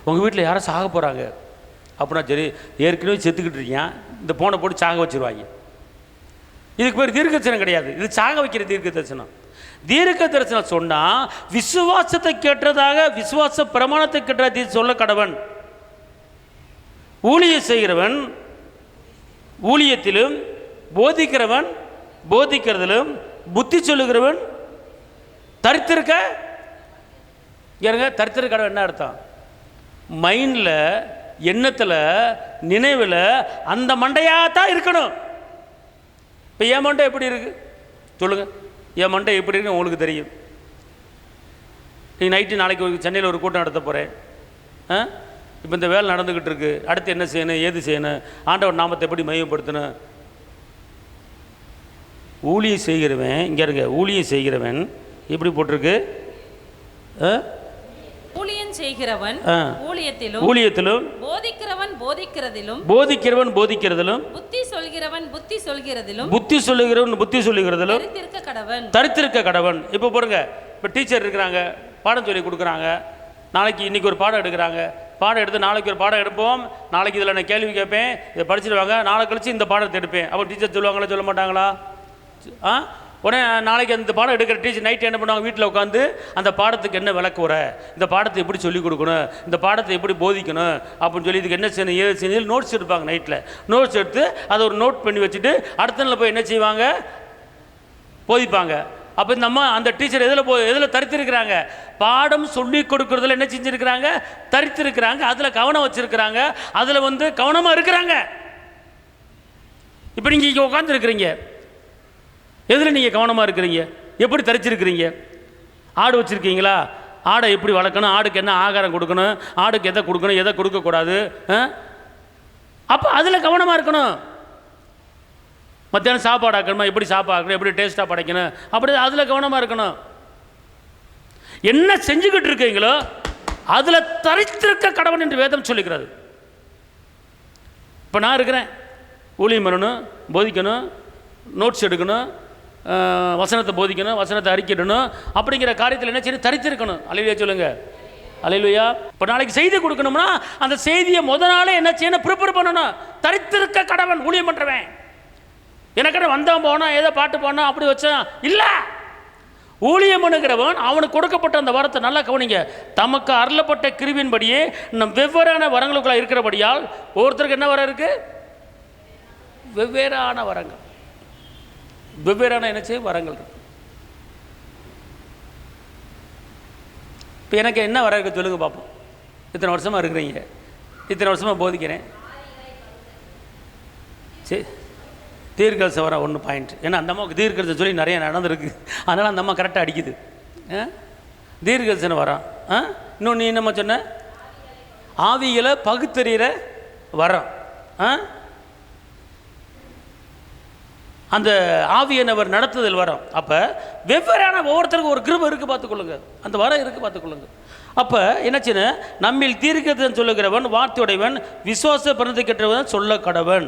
உங்கள் வீட்டில் யாரும் சாக போகிறாங்க அப்படின்னா சரி, ஏற்கனவே செத்துக்கிட்டு இருக்கீங்க, இந்த ஃபோனை போட்டு சாக வச்சுருவாங்க. இதுக்கு பேர் தீர்க்க தரிசனம் கிடையாது, இது சாக வைக்கிற தீர்க்க தரிசனம். தீர்க்க தரிசனம் சொன்னால் விசுவாசத்தை கேட்டதாக, விசுவாச பிரமாணத்தை கேட்டதாக சொல்ல கடவன். ஊழியம் செய்கிறவன் ஊழியத்திலும், போதிக்கிறவன் போதிக்கிறதிலும், புத்தி சொல்லுகிறவன் தரித்திருக்க. ஏங்க தரித்திருக்க கடவன் என்ன அர்த்தம்? மைண்டில், எண்ணத்தில், நினைவில் அந்த மண்டையாக தான் இருக்கணும். இப்போ என் மண்டை எப்படி இருக்குது சொல்லுங்கள்? என் மண்டை எப்படி இருக்குன்னு உங்களுக்கு தெரியும். நீங்கள் நைட்டு நாளைக்கு சென்னையில் ஒரு கூட்டம் நடத்த போகிறேன். இப்போ இந்த வேலை நடந்துக்கிட்டு இருக்கு. அடுத்து என்ன செய்யணும், ஏது செய்யணும், ஆண்டவர் நாமத்தை எப்படி மையப்படுத்தணும்? ஊழியம் செய்கிறவன், இங்கே இருங்க, ஊழியம் செய்கிறவன் எப்படி போட்டிருக்கு? ஊழியம் செய்கிறவன் ஊழியத்திலும், ஊழியத்திலும், போதிக்கிறவன் போதிக்கிறதிலும், போதிக்கிறவன் போதிக்கிறதிலும், புத்தி சொல்கிறவன் புத்தி சொல்கிறதிலும், புத்தி சொல்லுகிறவன் புத்தி சொல்லுகிறதிலும் தரித்திருக்க கடவன். தரித்திருக்க கடவன். இப்போ பாருங்க, இப்போ டீச்சர் இருக்கிறாங்க, பாடம் சொல்லி கொடுக்குறாங்க. நாளைக்கு இன்றைக்கி ஒரு பாடம் எடுக்கிறாங்க. பாடம் எடுத்து நாளைக்கு ஒரு பாடம் எடுப்போம். நாளைக்கு இதில் நான் கேள்வி கேட்பேன், இதை படிச்சுடுவாங்க. நாளை கழிச்சு இந்த பாடத்தை எடுப்பேன். அப்போ டீச்சர் சொல்லுவாங்களா சொல்ல மாட்டாங்களா? உடனே நாளைக்கு அந்த பாடம் எடுக்கிற டீச்சர் நைட்டு என்ன பண்ணுவாங்க? வீட்டில் உட்காந்து அந்த பாடத்துக்கு என்ன விளக்குற, இந்த பாடத்தை எப்படி சொல்லிக் கொடுக்கணும், இந்த பாடத்தை எப்படி போதிக்கணும் அப்படின்னு சொல்லி இதுக்கு என்ன செய்யணும், ஏது செய்யணும் நோட்ஸ் எடுப்பாங்க. நைட்டில் நோட்ஸ் எடுத்து அதை ஒரு நோட் பண்ணி வச்சுட்டு அடுத்த நாள் போய் என்ன செய்வாங்க? போதிப்பாங்க. அப்போ இந்த அம்மா அந்த டீச்சர் எதில் தரித்திருக்கிறாங்க? பாடம் சொல்லி கொடுக்குறதுல என்ன செஞ்சுருக்கிறாங்க? தரித்திருக்கிறாங்க. அதில் கவனம் வச்சுருக்கிறாங்க. அதில் கவனமாக இருக்கிறாங்க. இப்போ நீங்கள் இங்கே உட்காந்துருக்கிறீங்க, எதில் நீங்கள் கவனமாக இருக்கிறீங்க? எப்படி தரிச்சிருக்கிறீங்க? ஆடு வச்சுருக்கீங்களா? ஆடை எப்படி வளர்க்கணும், ஆடுக்கு என்ன ஆகாரம் கொடுக்கணும், ஆடுக்கு எதை கொடுக்கணும், எதை கொடுக்கக்கூடாது, அப்போ அதில் கவனமாக இருக்கணும். மத்தியானம் சாப்பாடு ஆக்கணுமா, எப்படி சாப்பாடு ஆக்கணும், எப்படி டேஸ்ட்டாக படைக்கணும், அப்படி அதில் கவனமாக இருக்கணும். என்ன செஞ்சுக்கிட்டு இருக்கீங்களோ அதில் தரித்திருக்க கடவன் என்று வேதம் சொல்லிக்கிறது. இப்போ நான் இருக்கிறேன், ஊழியம் பண்ணணும், போதிக்கணும், நோட்ஸ் எடுக்கணும், வசனத்தை போதிக்கணும், வசனத்தை அறிக்கிடணும், அப்படிங்கிற காரியத்தில் என்ன செய்யணும்? தரித்திருக்கணும். அல்லேலூயா சொல்லுங்க, அல்லேலூயா. இப்போ நாளைக்கு செய்தி கொடுக்கணும்னா அந்த செய்தியை நாளே என்ன செய்யணும்? ப்ரிப்பேர் பண்ணணும். தரித்திருக்க கடவன் ஊழியம் பண்ணுறவன். எனக்கு வந்தான் போனால் ஏதோ பாட்டு போனால் அப்படி வச்சான் இல்லை. ஊழியம் பண்ணுகிறவன் அவனுக்கு கொடுக்கப்பட்ட அந்த வரத்தை நல்லா கவனிங்க. தமக்கு அருளப்பட்ட கிருபியின்படியே நம் வெவ்வேறான வரங்களுக்குள்ள இருக்கிறபடியால் ஒவ்வொருத்தருக்கு என்ன வரம் இருக்கு? வெவ்வேறான வரங்கள், வெவ்வேறான என்ன செய்ய வரங்கள் இருக்கு. இப்போ எனக்கு என்ன வர இருக்கு சொல்லுங்க பார்ப்போம். இத்தனை வருஷமாக இருக்கிறீங்க, இத்தனை வருஷமாக போதிக்கிறேன். சரி, தீர்க்கதரிசனம் வர 1 பாயிண்ட். ஏன்னா அந்த அம்மாவுக்கு தீர்க்கதரிசனம் சொல்லி நிறைய நடந்திருக்கு, அதனால் அந்த அம்மா கரெக்டாக அடிக்குது. தீர்க்கதரிசனம் வரான். இன்னும் நீ என்னம்மா சொன்ன? ஆவிகளை பகுத்தறிகிற வரம். அந்த ஆவியானவர் நடத்துதல் வரம். அப்போ வெவ்வேறான ஒவ்வொருத்தருக்கும் ஒரு கிருபை இருக்குது, பார்த்துக்கொள்ளுங்க. அந்த வரம் இருக்குது, பார்த்துக்கொள்ளுங்க. அப்போ என்னாச்சுன்னு, நம்மில் தீர்க்கதரிசனம் சொல்லுகிறவன், வார்த்தையுடையவன், விசுவாச பிறந்து கெட்டவன், சொல்ல கடவன்.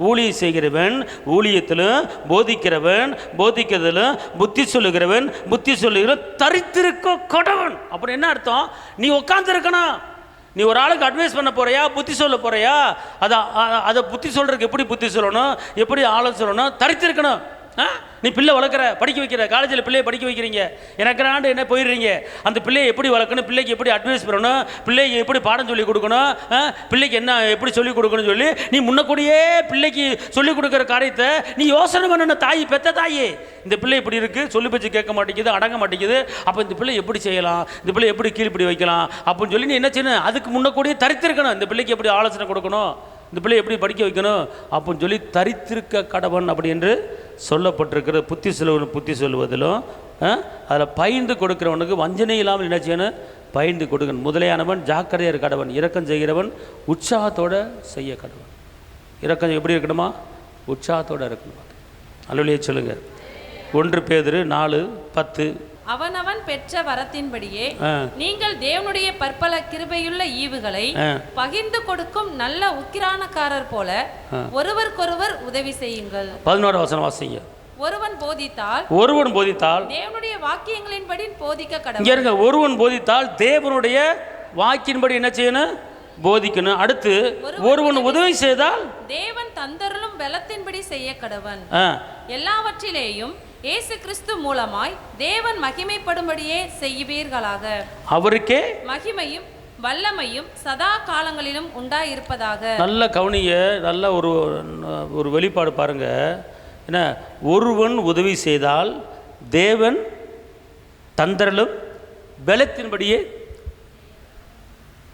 ஊழியம் செய்கிறவன் ஊழியத்திலும், போதிக்கிறவன் போதிக்கிறதிலும், புத்தி சொல்லுகிறவன் புத்தி சொல்லுகிறவன் தரித்திருக்க கடவன். அப்படி என்ன அர்த்தம்? நீ உட்காந்துருக்கணும். நீ ஒரு ஆளுக்கு அட்வைஸ் பண்ண போறியா, புத்தி சொல்ல போறியா, அதை புத்தி சொல்றதுக்கு எப்படி புத்தி சொல்லணும், எப்படி ஆள சொல்லணும், தரித்திருக்கணும். நீ பிள்ளை வளர்க்குற, படிக்க வைக்கிற, காலேஜில் பிள்ளையை படிக்க வைக்கிறீங்க, எனக்கு ஆண்டு என்ன போயிடுறீங்க. அந்த பிள்ளையை எப்படி வளர்க்கணும், பிள்ளைக்கு எப்படி அட்வைஸ் பண்ணணும், பிள்ளைக்கு எப்படி பாடம் சொல்லி கொடுக்கணும், பிள்ளைக்கு என்ன எப்படி சொல்லிக் கொடுக்கணும்னு சொல்லி நீ முன்னக்கூடியே பிள்ளைக்கு சொல்லிக் கொடுக்குற காரியத்தை நீ யோசனை பண்ணணும். தாய், பெத்த தாயே, இந்த பிள்ளை இப்படி இருக்குது, சொல்லி பேச்சு கேட்க மாட்டேங்குது, அடங்க மாட்டேங்குது, அப்போ இந்த பிள்ளை எப்படி செய்யலாம், இந்த பிள்ளை எப்படி கீழ்ப்படி வைக்கலாம் அப்படின்னு சொல்லி நீ என்ன செய்யணும்? அதுக்கு முன்னக்கூடியே தரித்திருக்கணும். இந்த பிள்ளைக்கு எப்படி ஆலோசனை கொடுக்கணும், இந்த பிள்ளை எப்படி படிக்க வைக்கணும் அப்படின்னு சொல்லி தரித்திருக்க கடவன் அப்படி என்று சொல்லப்பட்டிருக்கிற. புத்தி சொல்லுவன் புத்தி சொல்லுவதிலும், அதில் பயின்று கொடுக்கிறவனுக்கு வஞ்சனை இல்லாமல் என்ன செய்யணும்? பயின்று கொடுக்கணும். முதலையானவன் ஜாக்கிரதையர் கடவன், இரக்கம் செய்கிறவன் உற்சாகத்தோடு செய்ய கடவன். இரக்கம் எப்படி இருக்கணுமா? உற்சாகத்தோடு இருக்கணுமா? அல்லேலூயா சொல்லுங்க. 1 பேதுரு 4:10. அவனவன் பெற்ற வரத்தின்படியே நீங்கள் தேவனுடைய பற்பல கிருபையுள்ள ஈவுகளை பகிர்ந்து கொடுக்கும் நல்ல உக்கிரானக்காரர் போல ஒருவருக்கொருவர் உதவி செய்யுங்கள். 11 வசனம் வாசிங்க. ஒருவன் போதித்தால் தேவனுடைய வாக்கியங்களின்படி போதிக்க கடவன். இங்க இருங்க, ஒருவன் போதித்தால் தேவனுடைய வாக்கின்படி என்ன செய்யணும்? போதிக்கணும். அடுத்து ஒருவன் உதவி செய்தால் தேவன் தந்தருளும் பலத்தின்படி செய்ய கடவன். எல்லாவற்றிலேயும் இயேசு கிறிஸ்து மூலமாய் தேவன் மகிமைப்படும்படியே செய்வீர்களாக. அவருக்கே மகிமையும் வல்லமையும் சதா காலங்களிலும் உண்டாயிருப்பதாக. நல்ல கவனிய, நல்ல ஒரு வெளிப்பாடு பாருங்க. என்ன, ஒருவன் உதவி செய்தால் தேவன் தந்தரலும் பலத்தின்படியே.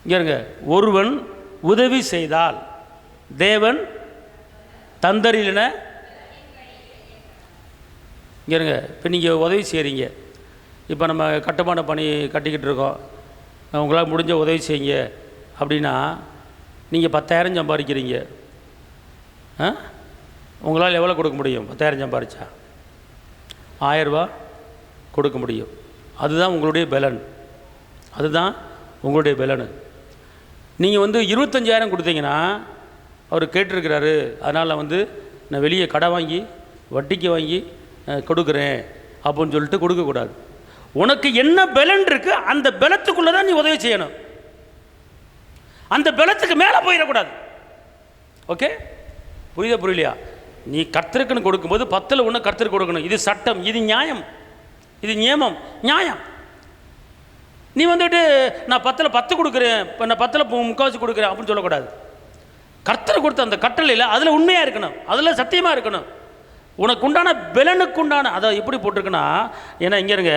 இங்க ஒருவன் உதவி செய்தால் தேவன் தந்தரிலன. இங்க இப்போ நீங்கள் உதவி செய்கிறீங்க. இப்போ நம்ம கட்டுமான பணி கட்டிக்கிட்டு இருக்கோம், உங்களால் முடிஞ்ச உதவி செய்யுங்க அப்படின்னா நீங்கள் 10,000 சம்பாதிக்கிறீங்க. உங்களால் எவ்வளோ கொடுக்க முடியும்? 10,000 சம்பாதிச்சா 1000 ரூபா கொடுக்க முடியும். அதுதான் உங்களுடைய பலன், அதுதான் உங்களுடைய பலனு. நீங்கள் 25,000 கொடுத்தீங்கன்னா அவர் கேட்டிருக்கிறாரு, அதனால் நான் வெளியே கடை வாங்கி வட்டிக்கு வாங்கி கொடுக்குறேன் அப்படின்னு சொல்லிட்டு கொடுக்கக்கூடாது. உனக்கு என்ன பலன் இருக்கு அந்த பலத்துக்குள்ளே தான் நீ உதவி செய்யணும். அந்த பலத்துக்கு மேலே போயிடக்கூடாது. ஓகே, புரியலையா? நீ கர்த்தருக்குன்னு கொடுக்கும்போது 10ல் 1 கர்த்தருக்கு கொடுக்கணும். இது சட்டம், இது நியாயம், இது நியமம், நியாயம். நீ நான் 10ல் 10 கொடுக்குறேன், இப்போ நான் 10ல் 3/4 கொடுக்குறேன் அப்படின்னு சொல்லக்கூடாது. கர்த்தர் கொடுத்த அந்த கட்டளையில் அதில் உண்மையாக இருக்கணும், அதில் சத்தியமாக இருக்கணும். உனக்கு உண்டான பலனுக்குண்டான அதை எப்படி போட்டிருக்குன்னா, ஏன்னா இங்கே இருங்க,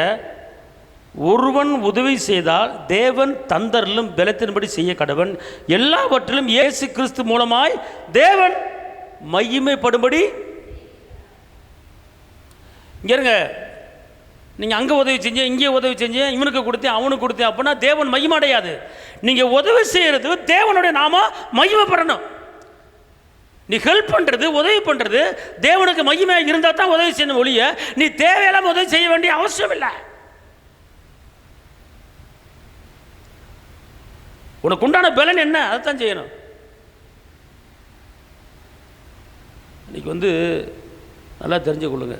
ஒருவன் உதவி செய்தால் தேவன் தந்தரிலும் பலத்தின்படி செய்ய கடவன், எல்லாவற்றிலும் இயேசு கிறிஸ்து மூலமாய் தேவன் மகிமைப்படும்படி. இங்கே இருங்க, நீங்கள் அங்கே உதவி செஞ்சேன், இங்கே உதவி செஞ்சேன், இவனுக்கு கொடுத்தேன், அவனுக்கு கொடுத்தேன் அப்படின்னா தேவன் மகிமடையாது. நீங்கள் உதவி செய்கிறது தேவனுடைய நாம மகிமைப்படணும். நீ ஹெல்ப் பண்ணுறது, உதவி பண்ணுறது தேவனுக்கு மகிமையாக இருந்தால் தான் உதவி செய்யணும் ஒழிய நீ தேவையெல்லாம் உதவி செய்ய வேண்டிய அவசியம் இல்லை. உனக்கு உண்டான பலன் என்ன அதைத்தான் செய்யணும். இன்னைக்கு நல்லா தெரிஞ்சு கொள்ளுங்க.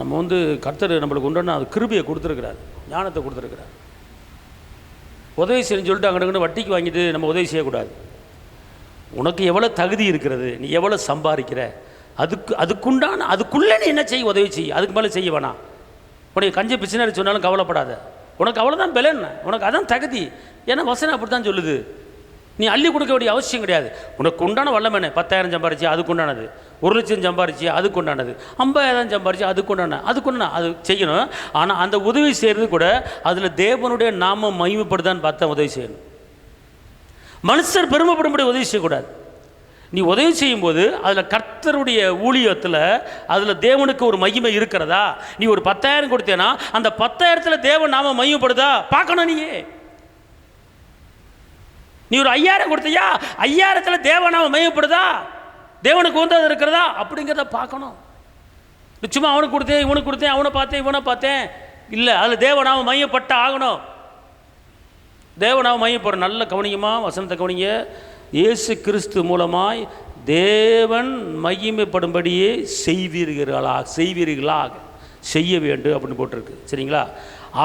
நம்ம கர்த்தர் நம்மளுக்கு உண்டான அது கிருபையை கொடுத்துருக்கிறார், ஞானத்தை கொடுத்துருக்கிறார். உதவி செய்யணும்னு சொல்லிட்டு அங்கே வட்டிக்கு வாங்கிட்டு நம்ம உதவி செய்யக்கூடாது. உனக்கு எவ்வளோ தகுதி இருக்கிறது, நீ எவ்வளோ சம்பாதிக்கிற, அதுக்குள்ளே நீ என்ன செய்ய, உதவி செய்ய. அதுக்கு மேலே செய்ய வேணாம். உனக்கு கஞ்சி பிசினாரி சொன்னாலும் கவலைப்படாத, உனக்கு அவ்வளோதான் பலன், உனக்கு அதான் தகுதி. ஏன்னா வசனம் அப்படி தான் சொல்லுது. நீ அள்ளி கொடுக்க வேண்டிய அவசியம் கிடையாது. உனக்கு உண்டான வல்லமேனே 10,000 சம்பாரிச்சு அதுக்கு உண்டானது, 1,00,000 சம்பாரிச்சு அதுக்கு உண்டானது, 50,000 சம்பாரிச்சு அதுக்குண்டான அது செய்யணும். ஆனால் அந்த உதவி செய்கிறது கூட அதில் தேவனுடைய நாமம் மகிமைப்படுதான்னு பார்த்தா உதவி செய்யணும். மனுஷர் பெருமைப்படும்படி உதவி செய்யக்கூடாது. நீ உதவி செய்யும்போது அதில் கர்த்தருடைய ஊழியத்தில் அதில் தேவனுக்கு ஒரு மகிமை இருக்கிறதா? நீ ஒரு 10,000 கொடுத்தேன்னா அந்த 10,000த்தில் தேவன் நாம மகிமைப்படுதா பார்க்கணும். நீ ஒரு 5,000 கொடுத்தியா, 5,000த்தில் தேவனாம மகிமைப்படுதா, தேவனுக்கு வந்தது இருக்கிறதா அப்படிங்கிறத பார்க்கணும். சும்மா அவனுக்கு கொடுத்தேன், இவனுக்கு கொடுத்தேன், அவனை பார்த்தேன், இவனை பார்த்தேன் இல்லை, அதில் தேவனாம மையப்பட்ட ஆகணும். தேவனாம மையப்படும். நல்ல கவனிக்குமா, வசனத்தை கவனிங்க. இயேசு கிறிஸ்து மூலமாய் தேவன் மகிமைப்படும்படியே செய்வீர்களாக செய்ய வேண்டும் அப்படின்னு போட்டிருக்கு. சரிங்களா?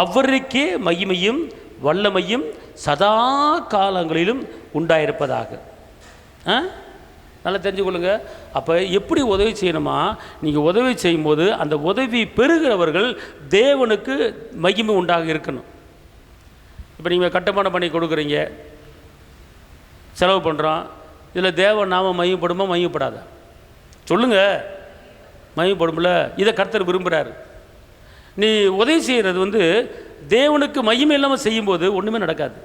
அவருக்கே மகிமையும் வல்லமையும் சதா காலங்களிலும் உண்டாயிருப்பதாக. நல்லா தெரிஞ்சுக்கொள்ளுங்க. அப்போ எப்படி உதவி செய்யணுமா? நீங்கள் உதவி செய்யும்போது அந்த உதவி பெறுகிறவர்கள் தேவனுக்கு மகிமை உண்டாக இருக்கணும். இப்போ நீங்கள் கட்டுமானம் பண்ணி கொடுக்குறீங்க, செலவு பண்ணுறோம், இதில் தேவன் நாம மகிமைப்படுமா மகிமைப்படாத? சொல்லுங்கள். மகிமைப்படும்ல. இதை கர்த்தர் விரும்புகிறார். நீ உதவி செய்கிறது தேவனுக்கு மகிமை இல்லாமல் செய்யும்போது ஒன்றுமே நடக்காது.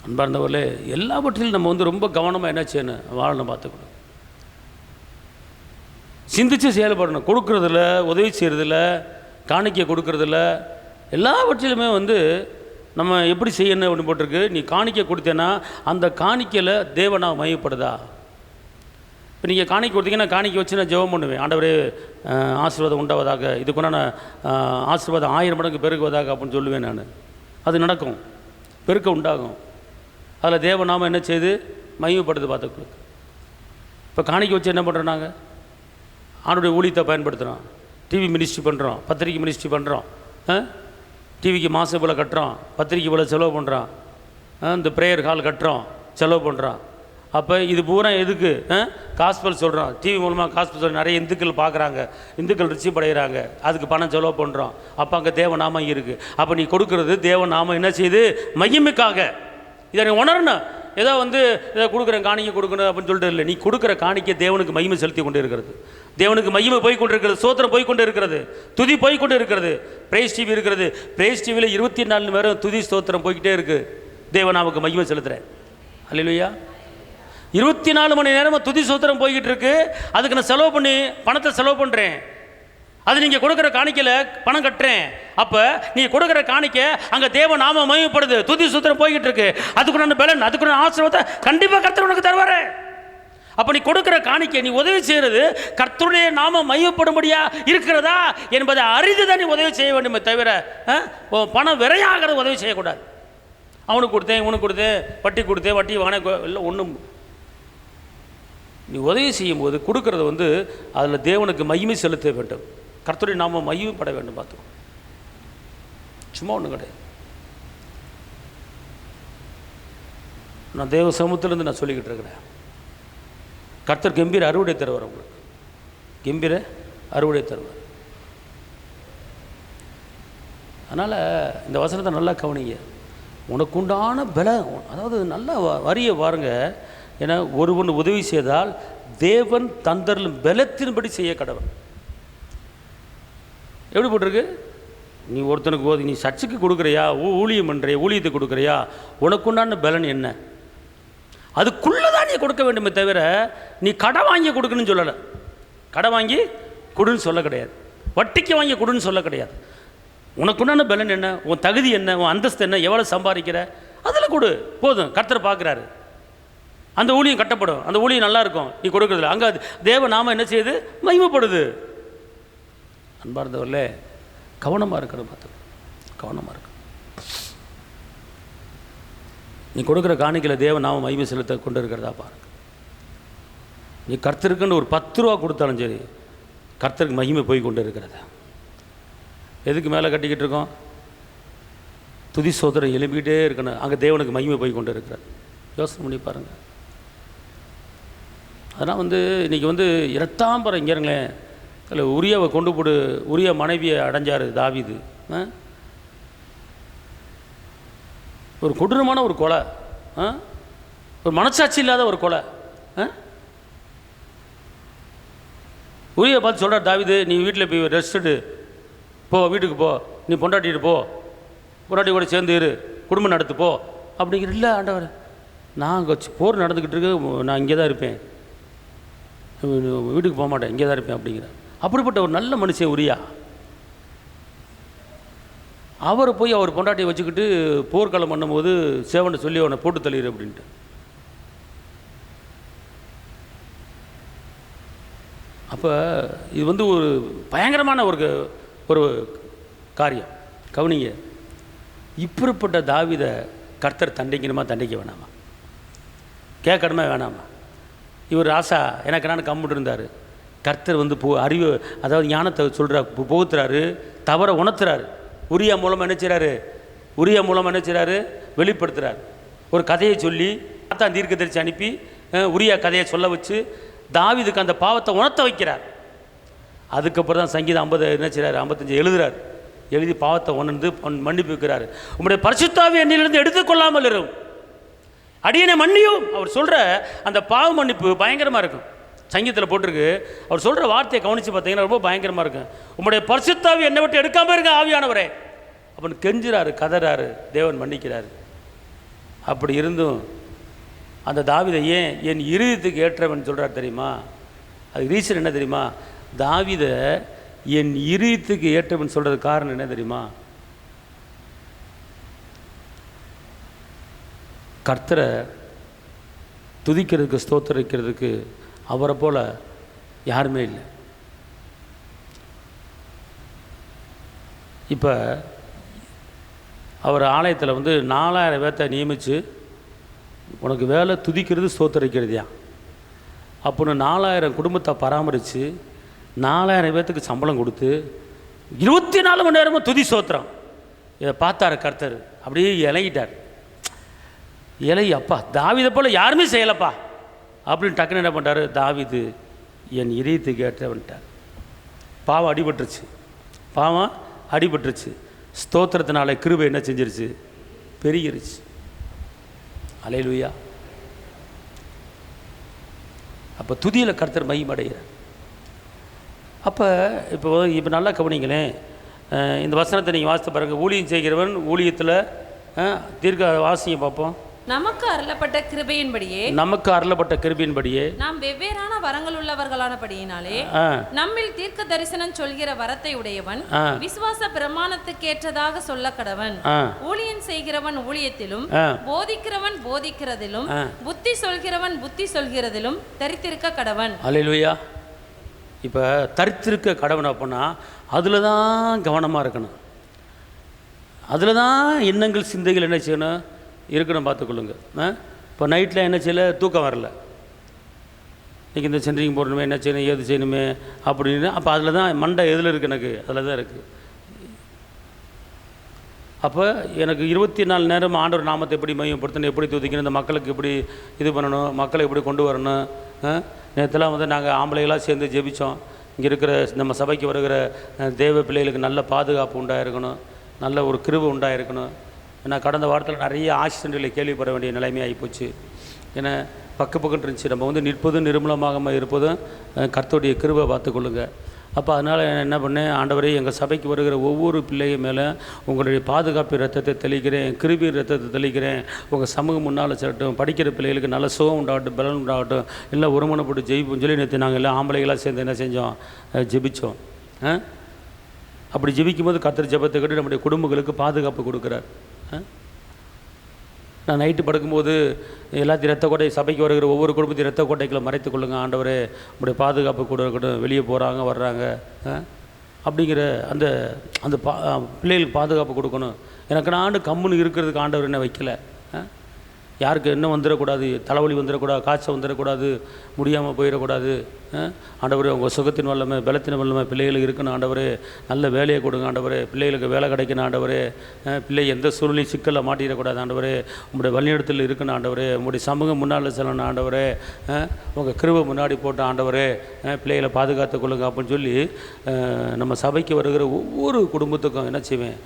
அன்பார்ந்தவர்களே, எல்லாவற்றிலும் நம்ம ரொம்ப கவனமாக என்ன செய்யணும், வாழணும், பார்த்துக்கணும், சிந்தித்து செயல்படணும். கொடுக்குறதில்ல, உதவி செய்கிறதில்ல, காணிக்கை கொடுக்குறதில்ல, எல்லாவற்றிலுமே நம்ம எப்படி செய்யணும் அப்படின்னு போட்டிருக்கு. நீ காணிக்கை கொடுத்தேன்னா அந்த காணிக்கையில் தேவனா மகிமைப்படுதா? இப்போ நீங்கள் காணிக்கை கொடுத்தீங்கன்னா காணிக்கை வச்சு நான் ஜெபம் பண்ணுவேன், ஆண்டவரே ஆசீர்வாதம் உண்டாவதாக, இதுக்குன்னா ஆசீர்வாதம் 1000 மடங்கு பெருகுவதாக அப்படின்னு சொல்லுவேன் நான். அது நடக்கும், பெருக்க உண்டாகும். அதில் தேவநாமம் என்ன செய்து மகிமைப்படுது பார்த்துக்களுக்கு. இப்போ காணிக்கை வச்சு என்ன பண்ணுறோம், நாங்கள் ஆண்டுடைய ஊழியத்தை பயன்படுத்துகிறோம், டிவி மினிஸ்ட்ரி பண்ணுறோம், பத்திரிக்கை மினிஸ்ட்ரி பண்ணுறோம், டிவிக்கு மாதம் இவ்வளோ கட்டுறோம், பத்திரிக்கை இவ்வளோ செலவு பண்ணுறோம், இந்த ப்ரேயர் ஹால் கட்டுறோம், செலவு பண்ணுறோம். அப்போ இது பூரா எதுக்கு? காஸ்பல் சொல்கிறோம், டிவி மூலமாக காஸ்பல் சொல்கிறோம், நிறைய இந்துக்கள் பார்க்குறாங்க, இந்துக்கள் ரிச்சி படைகிறாங்க, அதுக்கு பணம் செலவு பண்ணுறோம். அப்போ அங்கே தேவநாமம் இருக்குது. அப்போ நீ கொடுக்குறது தேவநாமம் என்ன செய்யுது? மகிமைக்காக. இதை நீ உணரணும். ஏதோ இதை கொடுக்குறேன் காணிக்கை கொடுக்கணும் அப்படின்னு சொல்லிட்டு இல்லை. நீ கொடுக்குற காணிக்கை தேவனுக்கு மகிமை செலுத்தி கொண்டு இருக்கிறது. தேவனுக்கு மகிமை போய் கொண்டு இருக்கிறது. சோத்திரம் போய் கொண்டு இருக்கிறது. துதி போய் கொண்டு இருக்கிறது. பிரேஸ் டிவி இருக்கிறது. பிரேஸ் டிவியில் 24 மணி நேரம் துதி ஸ்தோத்திரம் போய்கிட்டே இருக்குது. தேவனாவுக்கு மகிமை செலுத்துகிறேன். அல்லேலூயா. 24 மணி நேரமாக துதி ஸ்தோத்திரம் போய்கிட்டு இருக்கு. அதுக்கு நான் செலவு பண்ணி பணத்தை செலவு பண்ணுறேன். அது நீங்கள் கொடுக்குற காணிக்கையில் பணம் கட்டுறேன். அப்போ நீங்கள் கொடுக்குற காணிக்கை அங்கே தேவ நாம மகிமைப்படுது. துதி ஸ்தோத்திரம் போய்கிட்டு இருக்கு. அதுக்குள்ள பலன், அதுக்குள்ள ஆசீர்வாதத்தை கண்டிப்பாக கர்த்தர் உனக்கு தருவார். அப்போ நீ கொடுக்குற காணிக்கை, நீ உதவி செய்கிறது கர்த்தருடைய நாம மகிமைப்படும்படியா இருக்கிறதா என்பதை அறிந்து தான் நீ உதவி செய்ய வேண்டுமே தவிர பணம் விரையாகிறது உதவி செய்யக்கூடாது. அவனுக்கு கொடுத்தேன், இவனுக்கு கொடுத்தேன், வட்டி கொடுத்தேன், வட்டி வாங்கின இல்லை ஒன்றும். நீ உதவி செய்யும் போது கொடுக்கறது அதில் தேவனுக்கு மகிமை செலுத்த வேண்டும். கர்த்தருடைய நாம மகிமைப்பட வேண்டும். பார்த்துக்கோ, சும்மா ஒன்றும் கிடையாது. நான் தேவ சமூகத்திலேருந்து நான் சொல்லிக்கிட்டு இருக்கிறேன். கர்த்தர் கம்பீர அறுவடை தருவார். உங்களுக்கு கம்பீர அறுவடை தருவார். அதனால் இந்த வசனத்தை நல்லா கவனிங்க. உனக்குண்டான பலம், அதாவது நல்லா வரிய பாருங்க. ஏன்னா ஒருவன் உதவி செய்தால் தேவன் தந்தரிலும் பலத்தின்படி செய்ய கடவன். எப்படி போட்டிருக்கு? நீ ஒருத்தனுக்கு நீ சர்ச்சுக்கு கொடுக்குறியா, ஊழியம் பண்ணுறியா, ஊழியத்தை கொடுக்குறியா, உனக்குண்டான பலன் என்ன? அதுக்குள்ளதான் நீ கொடுக்க வேண்டுமே தவிர நீ கடை வாங்கி கொடுக்கணும்னு சொல்லலை. கடை வாங்கி கொடுன்னு சொல்ல கிடையாது. வட்டிக்கு வாங்கி கொடுன்னு சொல்ல கிடையாது. உனக்குண்டான பலன் என்ன, உன் தகுதி என்ன, உன் அந்தஸ்து என்ன, எவ்வளோ சம்பாதிக்கிற, அதில் கொடு போதும். கர்த்தர் பார்க்குறாரு. அந்த ஊழியம் கட்டப்படும், அந்த ஊழியம் நல்லா இருக்கும். நீ கொடுக்குறதில்ல, அங்கே தேவ நாம என்ன செய்யுது? மகிமைப்படுது. அன்பார்ந்தவர்களே, கவனமாக இருக்கணும். பார்த்து கவனமாக இருக்கணும். நீ கொடுக்குற காணிக்கையில் தேவ நாம மகிமை செலுத்த கொண்டு இருக்கிறதா பாருங்க. நீ கர்த்தருக்குன்னு ஒரு 10 ரூபா கொடுத்தாலும் சரி, கர்த்தருக்கு மகிமை போய் கொண்டு இருக்கிறத. எதுக்கு மேலே கட்டிக்கிட்டு இருக்கோம்? துதி சோதரம் எழுப்பிக்கிட்டே இருக்கணும். அங்கே தேவனுக்கு மகிமை போய் கொண்டு இருக்கிறது. யோசனை பண்ணி பாருங்கள். அதனால் இன்றைக்கி இரத்தாம்பரம் இங்கே இருங்களேன். இல்லை, உரியாவை கொண்டு போடு. உரிய மனைவியை அடைஞ்சார் தாவீது. ஒரு கொடூரமான ஒரு கொலை, ஒரு மனசாட்சி இல்லாத ஒரு கொலை. உரியை பார்த்து சொல்கிறார் தாவீது, நீ வீட்டில் போய் ரெஸ்ட்டு போ, வீட்டுக்கு போ, நீ பொண்டாட்டிட்டு போ, பொண்டாட்டி கூட சேர்ந்து இரு, குடும்பம் நடத்து போ அப்படிங்கிற. இல்லை ஆண்டவர், நான் அங்கே போர் நடந்துக்கிட்டு இருக்கு, நான் இங்கே தான் இருப்பேன், வீட்டுக்கு போக மாட்டேன், இங்கே தான் இருப்பேன் அப்படிங்கிற. அப்படிப்பட்ட ஒரு நல்ல மனுஷன் உரியா. அவரை போய் அவர் பொண்டாட்டியை வச்சுக்கிட்டு போர்க்களம் பண்ணும்போது சேவனை சொல்லி அவனை போட்டு தள்ளிடு அப்படின்ட்டு. அப்போ இது ஒரு பயங்கரமான ஒரு காரியம். கவனிங்க, இப்படிப்பட்ட தாவீதை கர்த்தர் தண்டிக்கணுமா, தண்டிக்க வேணாமா, கேட்கணுமா வேணாமா? இவர் ராசா எனக்கு நான் கம்முட்டு இருந்தார். கர்த்தர் அறிவு, அதாவது ஞானத்தை சொல்கிறார், புகுத்துறாரு, தவற உணர்த்துறாரு. உரியா மூலமாக என்ன செய்கிறாரு? உரியா மூலமாக என்ன செய்கிறாரு? வெளிப்படுத்துகிறார். ஒரு கதையை சொல்லி தான் தீர்க்கதரிசி அனுப்பி உரியா கதையை சொல்ல வச்சு தாவீதுக்கு அந்த பாவத்தை உணர்த்த வைக்கிறார். அதுக்கப்புறம் தான் சங்கீதம் 50 என்ன செய்கிறார், 55 எழுதுறார். எழுதி பாவத்தை உணர்ந்து மன்னிப்பு வைக்கிறார். உங்களுடைய பரிசுத்தாவி என்னிலிருந்து எடுத்துக்கொள்ளாமல் இருக்கும், அடியனை மன்னியும். அவர் சொல்கிற அந்த பாவ மன்னிப்பு பயங்கரமாக இருக்கும். சங்கீதத்தில் போட்டிருக்கு. அவர் சொல்கிற வார்த்தையை கவனித்து பார்த்தீங்கன்னா ரொம்ப பயங்கரமாக இருக்கும். உங்களுடைய பரிசுத்தாவி என்னை விட்டு எடுக்காமல் இருக்க ஆவியானவரே அப்படின்னு கெஞ்சுறாரு, கதறாரு. தேவன் மன்னிக்கிறாரு. அப்படி இருந்தும் அந்த தாவீதை ஏன் என் இருதயத்துக்கு ஏற்றவன் சொல்கிறார் தெரியுமா? அது ரீசன் என்ன தெரியுமா? தாவீதை என் இருதயத்துக்கு ஏற்றவன் சொல்கிறது காரணம் என்ன தெரியுமா? கர்த்தரை துதிக்கிறதுக்கு ஸ்தோத்தரிக்கிறதுக்கு அவரை போல் யாருமே இல்லை. இப்போ அவர் ஆலயத்தில் 4000 பேர்த்தை நியமித்து உனக்கு வேலை துதிக்கிறது ஸ்தோத்தரிக்கிறதையா. அப்போன்னு 4000 குடும்பத்தை பராமரித்து 4000 பேர்த்துக்கு சம்பளம் கொடுத்து 24 மணி நேரமும் துதி ஸ்தோத்திரம். இதை பார்த்தார் கர்த்தர், அப்படியே இலகிட்டார். அப்பா தாவீதை போல் யாருமே செய்யலப்பா, அப்படின்னு டக்குன்னு என்ன பண்ணிட்டாரு, தாவீது என் இதயத்துக்கு ஏற்றவன்ட்டார். பாவம் அடிபட்டுருச்சு. ஸ்தோத்திரத்தினால கிருபை என்ன செஞ்சிருச்சு, பெருகிருச்சு. அல்லேலூயா. அப்போ துதியில் கர்த்தர் மகிமையடைகிறார். இப்போ நல்லா கவனிங்களேன். இந்த வசனத்தை நீங்கள் வாசித்து பாருங்கள். ஊழியம் செய்கிறவன் ஊழியத்தில் தீர்க்க வாசிங்க பார்ப்போம். நமக்கு அருளப்பட்ட கிருபையின்படியே நாம் வெவ்வேறான வரங்கள் உள்ளவர்களானபடியினாலே நம்மில் தீர்க்க தரிசனம் சொல்கிற வரத்தை உடையவன் விசுவாச பிரமாணத்துக்கு ஏற்றதாக சொல்ல கடவன். ஊழியம் செய்கிறவன் ஊழியத்திலும், போதிக்கிறவன் போதிக்கிறதிலும், புத்தி சொல்கிறவன் புத்தி சொல்கிறதிலும் தரித்திருக்க கடவன். அல்லேலூயா. இப்போ தரித்திருக்க கடவன் அப்படின்னா அதில் தான் கவனமாக இருக்கணும். அதில் தான் எண்ணங்கள் சிந்தைகள் என்ன செய்யணும், இருக்கணும், பார்த்துக்கொள்ளுங்க. இப்போ நைட்டில் என்ன செய்யலை, தூக்கம் வரல, இன்றைக்கி இந்த சென்ட்ரிங் போடணுமே, என்ன செய்யணும், ஏது செய்யணுமே அப்படின்னு. அப்போ அதில் தான் மண்டை எதில் இருக்குது, எனக்கு அதில் தான் இருக்குது. அப்போ எனக்கு 24 நேரம் ஆண்டவர் நாமத்தை எப்படி மையப்படுத்தணும், எப்படி துதிக்கணும், இந்த மக்களுக்கு எப்படி இது பண்ணணும், மக்களை எப்படி கொண்டு வரணும். நேற்றுலாம் நாங்கள் ஆம்பளைகளாக சேர்ந்து ஜெபித்தோம். இங்கே இருக்கிற நம்ம சபைக்கு வருகிற தேவ பிள்ளைகளுக்கு நல்ல பாதுகாப்பு உண்டாயிருக்கணும், நல்ல ஒரு கிருபை உண்டாயிருக்கணும். ஏன்னா கடந்த வாரத்தில் நிறைய ஆக்சிடென்ட்களை கேள்விப்பட வேண்டிய நிலைமை ஆகிப்போச்சு. ஏன்னா பக்கத்துன்னு இருந்துச்சு. நம்ம நிற்பதும் நிர்மூலமாக இருப்பதும் கர்த்தருடைய கிருபை பார்த்துக்கொள்ளுங்க. அப்போ அதனால் என்ன பண்ணேன், ஆண்டவரே எங்கள் சபைக்கு வருகிற ஒவ்வொரு பிள்ளையும் மேலே உங்களுடைய பாதுகாப்பு ரத்தத்தை தெளிக்கிறேன், கிருபி ரத்தத்தை தெளிக்கிறேன். உங்கள் சமூகம் முன்னால் செல்லட்டும், படிக்கிற பிள்ளைகளுக்கு நல்ல சுகம் உண்டாகட்டும், பலன் உண்டாகட்டும், எல்லாம் ஒருமனப்பட்டு ஜெயிப்போம் சொல்லி நேற்று நாங்கள் எல்லாம் ஆம்பளைகளாக சேர்ந்து என்ன செஞ்சோம், ஜெபித்தோம். அப்படி ஜெபிக்கும் போது கர்த்தர் ஜெபத்தை கட்டி நம்முடைய குடும்பங்களுக்கு பாதுகாப்பு கொடுக்குறார். நான் நைட்டு படுக்கும்போது எல்லாத்தையும் ரத்த கோட்டை, சபைக்கு வருகிற ஒவ்வொரு குடும்பத்தையும் ரத்த கோட்டைகளை மறைத்து கொள்ளுங்க ஆண்டவரே, உங்களுடைய பாதுகாப்பு கூட இருக்கட்டும், வெளியே போகிறாங்க வர்றாங்க அப்படிங்கிற அந்த அந்த பிள்ளைகளுக்கு பாதுகாப்பு கொடுக்கணும். எனக்கு நான் கம்முன்னு இருக்கிறதுக்கு ஆண்டவர் என்ன வைக்கலை. யாருக்கு என்ன வந்துடக்கூடாது, தலைவலி வந்துடக்கூடாது, காய்ச்சல் வந்துடக்கூடாது, முடியாமல் போயிடக்கூடாது. ஆண்டவரே உங்கள் சுகத்தின் வல்லமை, பலத்தின் வல்லமை பிள்ளைகளுக்கு இருக்கணும் ஆண்டவரே. நல்ல வேலையை கொடுங்க ஆண்டவரே, பிள்ளைகளுக்கு வேலை கிடைக்கணும் ஆண்டவரே. பிள்ளை எந்த சூழ்நிலையும் சிக்கலில் மாட்டிடக்கூடாது ஆண்டவரே. உங்களுடைய வழிநடத்தில் இருக்கணும் ஆண்டவரே. உங்களுடைய சமூகம் முன்னால் செல்லணும் ஆண்டவரே. உங்கள் கிருபை முன்னாடி போட்ட ஆண்டவரே, பிள்ளைகளை பாதுகாத்து கொள்ளுங்க அப்படின்னு சொல்லி நம்ம சபைக்கு வருகிற ஒவ்வொரு குடும்பத்துக்கும் என்ன செய்வேன்,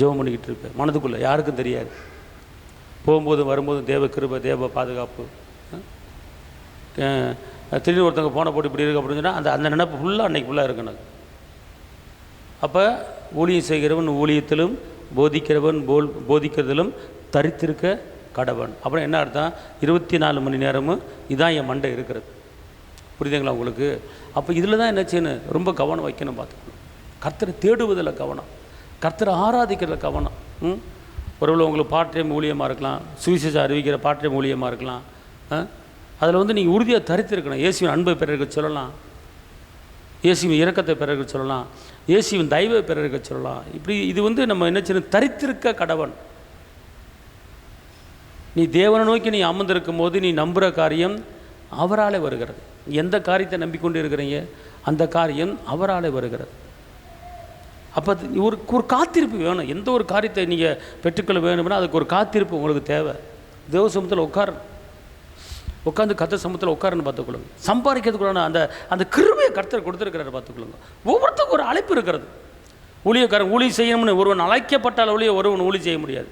ஜெபம் பண்ணிக்கிட்டு இருப்பேன். மனதுக்குள்ளே யாருக்கும் தெரியாது. போகும்போதும் வரும்போதும் தேவ கிருபை, தேவ பாதுகாப்பு. திடீர்னு ஒருத்தவங்க போன போட்டு இப்படி இருக்குது அப்படின்னு சொன்னால் அந்த நினைப்பு ஃபுல்லாக அன்றைக்கி ஃபுல்லாக இருக்கணும். அப்போ ஊழியம் செய்கிறவன் ஊழியத்திலும், போதிக்கிறவன் போதிக்கிறதிலும் தரித்திருக்க கடவன். அப்புறம் என்ன அர்த்தம், 24 மணி நேரமும் இதான் என் மண்டை இருக்கிறது. புரியுதுங்களா உங்களுக்கு? அப்போ இதில் தான் என்ன செய்யணும், ரொம்ப கவனம் வைக்கணும், பார்த்துக்கணும். கர்த்தரை தேடுவதில் கவனம், கர்த்தரை ஆராதிக்கிறதுல கவனம். ஒருவேளை உங்களுக்கு பார்ட் டைம் ஊழியமாக இருக்கலாம், சுவிசேஷம் அறிவிக்கிற பார்ட் டைம் ஊழியமாக இருக்கலாம். அதில் நீங்கள் உறுதியாக தரித்திருக்கணும். இயேசுவின் அன்பை பெறருக்கு சொல்லலாம், இயேசுவின் இரக்கத்தை பெறருக்கு சொல்லலாம், இயேசுவின் தயவை பெறருக்கு சொல்லலாம். இப்படி இது நம்ம என்ன செய்யணும், தரித்திருக்க கடவன். நீ தேவனை நோக்கி நீ அமர்ந்திருக்கும் போது நீ நம்புகிற காரியம் அவராலே வருகிறது. எந்த காரியத்தை நம்பிக்கொண்டு இருக்கிறீங்க, அந்த காரியம் அவராலே வருகிறது. அப்போ ஒரு காத்திருப்பு வேணும். எந்த ஒரு காரியத்தை நீங்கள் பெற்றுக்கொள்ள வேணும்னா அதுக்கு ஒரு காத்திருப்பு உங்களுக்கு தேவை. தேவ சமூகத்தில் உட்காந்து கர்த்தர் சமூகத்தில் உட்காருன்னு பார்த்துக்கொள்ளுங்க. சம்பாதிக்கிறதுக்குள்ளான அந்த கிருபையை கர்த்தர் கொடுத்துருக்கிறாரு பார்த்துக்கொள்ளுங்க. ஒவ்வொருத்தருக்கும் ஒரு அழைப்பு இருக்கிறது. ஊழியக்காரன் ஊழியம் செய்யணும்னு ஒருவன் அழைக்கப்பட்டால் ஒருவன் ஊழியம் செய்ய முடியாது.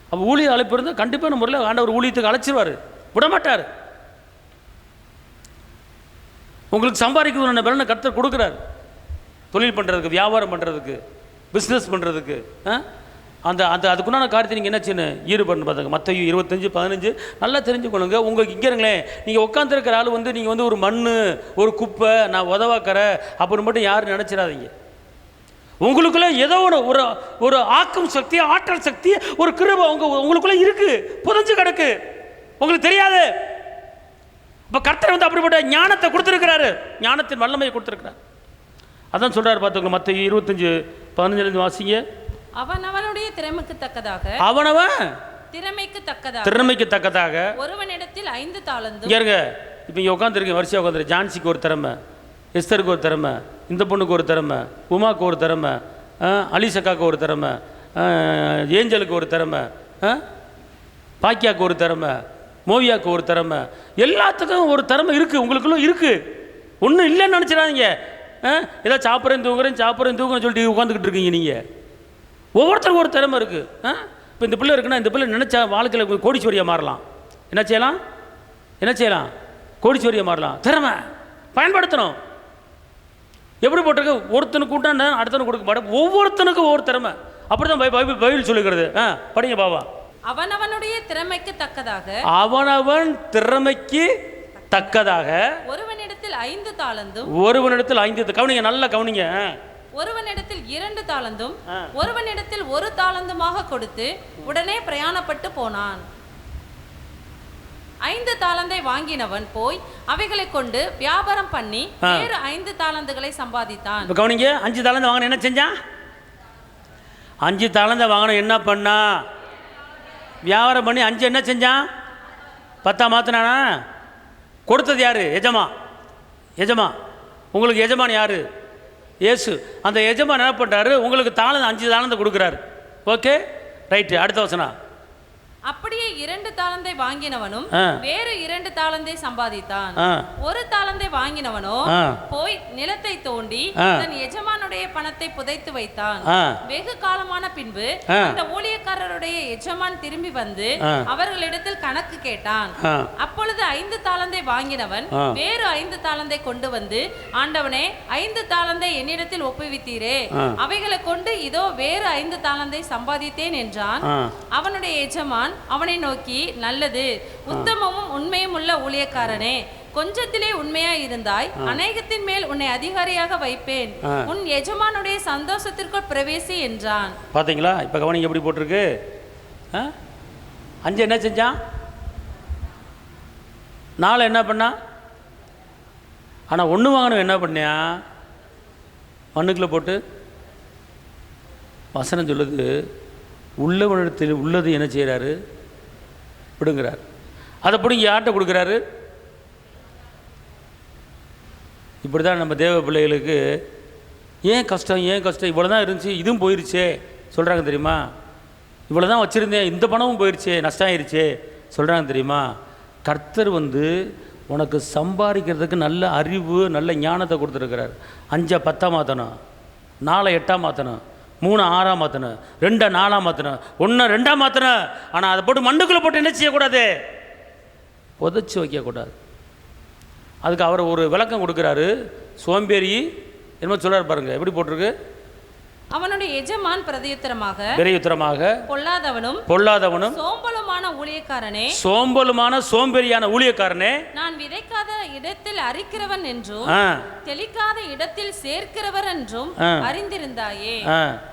அப்போ ஊழிய அழைப்பு இருந்தால் கண்டிப்பான முறையில் ஆண்டவர் ஊழியத்துக்கு அழைச்சிருவார், விடமாட்டார். உங்களுக்கு சம்பாதிக்கிறதுன்னு பலனை கர்த்தர் கொடுக்குறாரு. தொழில் பண்ணுறதுக்கு, வியாபாரம் பண்ணுறதுக்கு, பிஸ்னஸ் பண்ணுறதுக்கு, அதுக்குண்டான காரியத்தை நீங்கள் என்ன செய்யணும், ஈடுபடணும். பார்த்துங்க மத்தேயு 25:15 நல்லா தெரிஞ்சுக்கணுங்க. உங்களுக்கு இங்கிறங்களேன், நீங்கள் உட்காந்துருக்கிற ஆள் நீங்கள் ஒரு மண், ஒரு குப்பை, நான் உதவாக்கற அப்படின்னு மட்டும் யாரும் நினச்சிடாதீங்க. உங்களுக்குள்ளே ஏதோ ஒரு ஆக்கும் சக்தி, ஆற்றல் சக்தி, ஒரு கிருபை உங்களுக்குள்ளே இருக்குது, புதைஞ்சு கிடக்கு, உங்களுக்கு தெரியாது. இப்போ கர்த்தர் அப்படிப்பட்ட ஞானத்தை கொடுத்துருக்கிறாரு, ஞானத்தின் வல்லமையை கொடுத்துருக்கிறார். அதான் சொல்றாரு பார்த்துக்கணும். மத்தேயு 25:15 வாசிங்க. அவனவனுடைய திறமைக்கு தக்கதாக, அவனவன் திறமைக்கு தக்கதாக ஒருவனிடத்தில் 5 தாலந்தும். இங்க இப்போ இங்கே உட்காந்துருக்கேன், வரிசையாக உட்காந்துருக்கு. ஜான்சிக்கு ஒரு திறமை, எஸ்தருக்கு ஒரு திறமை, இந்த பொண்ணுக்கு ஒரு திறமை, உமாக்கு ஒரு திறமை, அலிசக்காவுக்கு ஒரு திறமை, ஏஞ்சலுக்கு ஒரு திறமை, பாக்கியாவுக்கு ஒரு திறமை, மோவியாவுக்கு ஒரு திறமை, எல்லாத்துக்கும் ஒரு திறமை இருக்குது, உங்களுக்குள்ள இருக்குது. ஒன்றும் இல்லைன்னு நினச்சிடாதீங்க. ஏதோ சாப்பிட்றேன் தூங்குறேன்னு சொல்லிட்டு உட்காந்துக்கிட்டு இருக்கீங்க. நீங்கள் ஒவ்வொருத்தருக்கும் ஒரு திறமை இருக்குது. இப்போ இந்த பிள்ளை இருக்குன்னா இந்த பிள்ளை நினச்சா வாழ்க்கையில் கோடீஸ்வரியாக மாறலாம். என்ன செய்யலாம்? கோடீஸ்வரியாக மாறலாம். திறமை பயன்படுத்தணும். எப்படி போட்டிருக்கு? ஒருத்தனுக்கு கூட்டாண்டா அடுத்தனுக்கு கொடுக்க மாட்டேன். ஒவ்வொருத்தனுக்கும் ஒவ்வொரு திறமை. அப்படி தான் பைபிள் சொல்லுகிறது. படிங்க பாவா. அவனவனுடைய திறமைக்கு தக்கதாக, அவனவன் திறமைக்கு தக்கதாக ஒருவனிடத்தில் 5 தாலந்தும், ஒருவனிடத்தில் 5. கவனிங்க, நல்லா கவனிங்க. ஒருவனிடத்தில் 2 தாலந்தும், ஒருவனிடத்தில் 1 தாலந்துமாக கொடுத்து உடனே பிரயாணப்பட்டு போனான். 5 தாலந்தை வாங்கினவன் போய் அவைகளை கொண்டு வியாபாரம் பண்ணி வேறு 5 தாலந்துகளை சம்பாதித்தான். இப்போ கவனிங்க, 5 தாலந்து வாங்கின என்ன செஞ்சான்? 5 தாலந்தை வாங்கின என்ன பண்ணா? வியாபாரம் பண்ணி 5 என்ன செஞ்சான்? 10 மாற்றினானா? கொடுத்தது யாரு? எஜமா. உங்களுக்கு எஜமான் யாரு? இயேசு. அந்த எஜமான் என்ன பண்ணுறாரு? உங்களுக்கு 5 தாலந்தை கொடுக்குறாரு. Okay, right. அடுத்த வசனம். அப்படியே 2 தாலந்தை வாங்கினவனும் வேறு 2 தாலந்தை சம்பாதித்தான். 1 தாலந்தை வாங்கினவனோ போய் நிலத்தை தோண்டி தன் எஜமானுடைய பணத்தை புதைத்து வைத்தான். வெகு காலமான பின்பு அந்த ஊழியக்காரருடைய எஜமான் திரும்பி வந்து அவர்களிடத்தில் கணக்கு கேட்டான். அப்பொழுது 5 தாலந்தை வாங்கினவன் வேறு 5 தாலந்தை கொண்டு வந்து, ஆண்டவனே, 5 தாலந்தை என்னிடத்தில் ஒப்புவித்தீரே, அவைகளை கொண்டு இதோ வேறு 5 தாலந்தை சம்பாதித்தேன் என்றான். அவனுடைய எஜமான் அவனை நோக்கி, நல்லது, உத்தமமும் உண்மையும் உள்ள ஊழியக்காரனே, கொஞ்சத்திலே உண்மையா இருந்தாய், அநேகத்தின் மேல் உன்னை அதிகாரியாக வைப்பேன், உன் எஜமானுடைய சந்தோஷத்திற்குள் பிரவேசி என்றான். பாத்தீங்களா? இப்ப கவனிங்க எப்படி போட்டிருக்கு. 5 என்ன செஞ்சான்? 4 என்ன பண்ணா? ஆனா 1 வாங்கணும் என்ன பண்ணியா? மண்ணுக்குள்ள போட்டு. வசனம் சொல்லுது, உள்ளவனிடத்தில் உள்ளது என்ன செய்கிறாரு? பிடுங்கிறார். அதை பிடுங்கி யார்கிட்ட கொடுக்குறாரு? இப்படி தான் நம்ம தேவ பிள்ளைகளுக்கு ஏன் கஷ்டம் இவ்வளோ தான் இருந்துச்சு, இதுவும் போயிருச்சே சொல்கிறாங்க தெரியுமா? இவ்வளோ தான் வச்சுருந்தேன், இந்த பணமும் போயிருச்சே, நஷ்டம் ஆயிடுச்சே சொல்கிறாங்க தெரியுமா? கர்த்தர் உனக்கு சம்பாதிக்கிறதுக்கு நல்ல அறிவு, நல்ல ஞானத்தை கொடுத்துருக்கிறார். 5 10 மாற்றணும், 4 8 மாற்றணும், 3 6 மாற்றணும், 2 4 மாற்றணும், 1 2 மாற்றணும். ஆனால் அதை போட்டு மண்ணுக்குள்ளே போட்டு என்ன செய்யக்கூடாது? புதைச்சி வைக்கக்கூடாது. அதுக்கு அவர் ஒரு விளக்கம் கொடுக்குறாரு. சோம்பேறி என்னமோ சொல்கிறார் பாருங்க, எப்படி போட்டிருக்கு? அவனுடைய எஜமான் பிரதியுத்தரமாக, பொல்லாதவனும் சோம்பேறியான ஊழியக்காரனே, நான் விதைக்காத இடத்தில் அரிக்கிறவன் என்றும் தெளிக்காத இடத்தில் சேர்க்கிறவர் என்றும் அறிந்திருந்தாயே.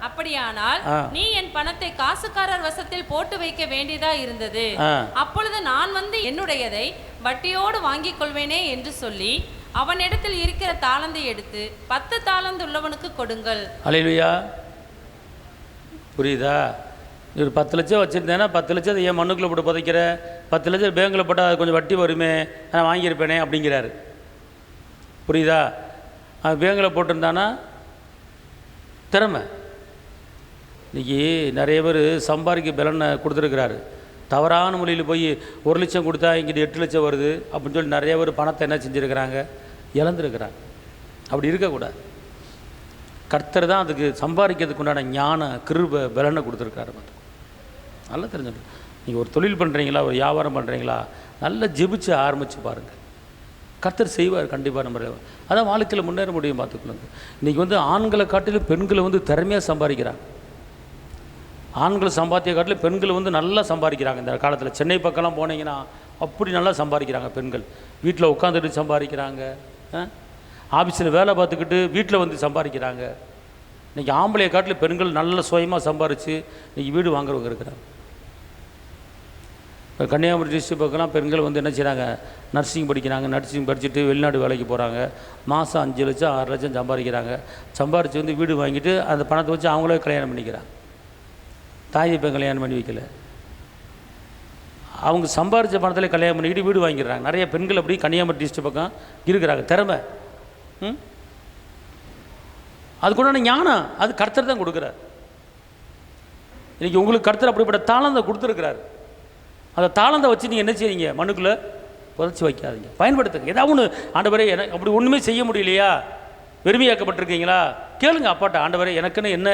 அப்படியானால் நீ என் பணத்தை காசுக்காரர் வசத்தில் போட்டு வைக்க வேண்டியதா இருந்தது. அப்பொழுது நான் வந்து என்னுடையதை வட்டியோடு வாங்கிக் கொள்வேனே என்று சொல்லி அவனிடத்தில் இருக்கிற தாளந்தை எடுத்து 10 தாளந்து உள்ளவனுக்கு கொடுங்கள். அல்லேலூயா. புரியுதா? ஒரு 10 லட்சம் வச்சுருந்தேன்னா 10 லட்சத்தை ஏன் மண்ணுக்குள்ளே போட்டு புதைக்கிற? 10 லட்சம் பேங்கில் போட்டால் அது கொஞ்சம் வட்டி வருமே, நான் வாங்கியிருப்பேனே அப்படிங்கிறாரு. புரியுதா? அது பேங்கில் போட்டிருந்தானா திறமை. இன்றைக்கி நிறைய பேர் சம்பாதிக்க பலனை கொடுத்துருக்கிறாரு. தவறான முறையில் போய் 1 லட்சம் கொடுத்தா இங்கிட்டு 8 லட்சம் வருது அப்படின்னு சொல்லி நிறைய பேர் பணத்தை என்ன செஞ்சுருக்கிறாங்க? இழந்துருக்கிறாங்க. அப்படி இருக்கக்கூடாது. கர்த்தர் தான் அதுக்கு சம்பாதிக்கிறதுக்கு உண்டான ஞான கிருபை பலனை கொடுத்துருக்காரு. நல்லா தெரிஞ்சுட்டு நீங்கள் ஒரு தொழில் பண்ணுறீங்களா, ஒரு வியாபாரம் பண்ணுறீங்களா, நல்லா ஜெபிச்சு ஆரம்பித்து பாருங்கள். கர்த்தர் செய்வார் கண்டிப்பாக. நம்ம அதான் வாழ்க்கையில் முன்னேற முடியும். பார்த்துக்கொள்ளுங்க. இன்றைக்கி ஆண்களை காட்டிலும் பெண்களை திறமையாக சம்பாதிக்கிறாங்க. ஆண்கள் சம்பாத்திய காட்டில் பெண்கள் நல்லா சம்பாதிக்கிறாங்க. இந்த காலத்தில் சென்னை பக்கம்லாம் போனீங்கன்னா அப்படி நல்லா சம்பாதிக்கிறாங்க. பெண்கள் வீட்டில் உட்காந்துட்டு சம்பாதிக்கிறாங்க, ஆஃபீஸில் வேலை பார்த்துக்கிட்டு வீட்டில் சம்பாதிக்கிறாங்க. இன்றைக்கி ஆம்பளையை காட்டில் பெண்கள் நல்ல சுயமாக சம்பாரித்து இன்றைக்கி வீடு வாங்குறவங்க இருக்கிறாங்க. இப்போ கன்னியாகுமரி டிஸ்ட்ரிக்ட் பக்கம்லாம் பெண்கள் என்ன செய்கிறாங்க? நர்சிங் படிக்கிறாங்க. நர்சிங் படிச்சுட்டு வெளிநாடு வேலைக்கு போகிறாங்க. மாதம் 5 லட்சம் 6 லட்சம் சம்பாதிக்கிறாங்க. சம்பாரித்து வீடு வாங்கிட்டு அந்த பணத்தை வச்சு அவங்களே கல்யாணம் பண்ணிக்கிறாங்க. தாய் இப்போ கல்யாணம் பண்ணி வைக்கல, அவங்க சம்பாரித்த பணத்தில் கல்யாணம் பண்ணிக்கிட்டு வீடு வாங்கிடுறாங்க. நிறைய பெண்கள் அப்படி கன்னியாகுமரி டிஸ்ட்ரிக்ட் பக்கம் இருக்கிறாங்க. திறமை, அதுக்குண்டான ஞானம் அது கர்த்தர் தான் கொடுக்குறார். இன்றைக்கி உங்களுக்கு கர்த்தர் அப்படிப்பட்ட தாளந்தை கொடுத்துருக்கிறார். அந்த தாளந்தை வச்சு நீங்கள் என்ன செய்வீங்க? மண்ணுக்குள்ளே புதைச்சி வைக்காதீங்க, பயன்படுத்துங்க. ஏதாவது ஒன்று, ஆண்டவரே எனக்கு அப்படி ஒன்றுமே செய்ய முடியலையா, வெறுமையாக்கப்பட்டிருக்கீங்களா, கேளுங்க அப்பாட்ட. ஆண்டவரே எனக்குன்னு என்ன,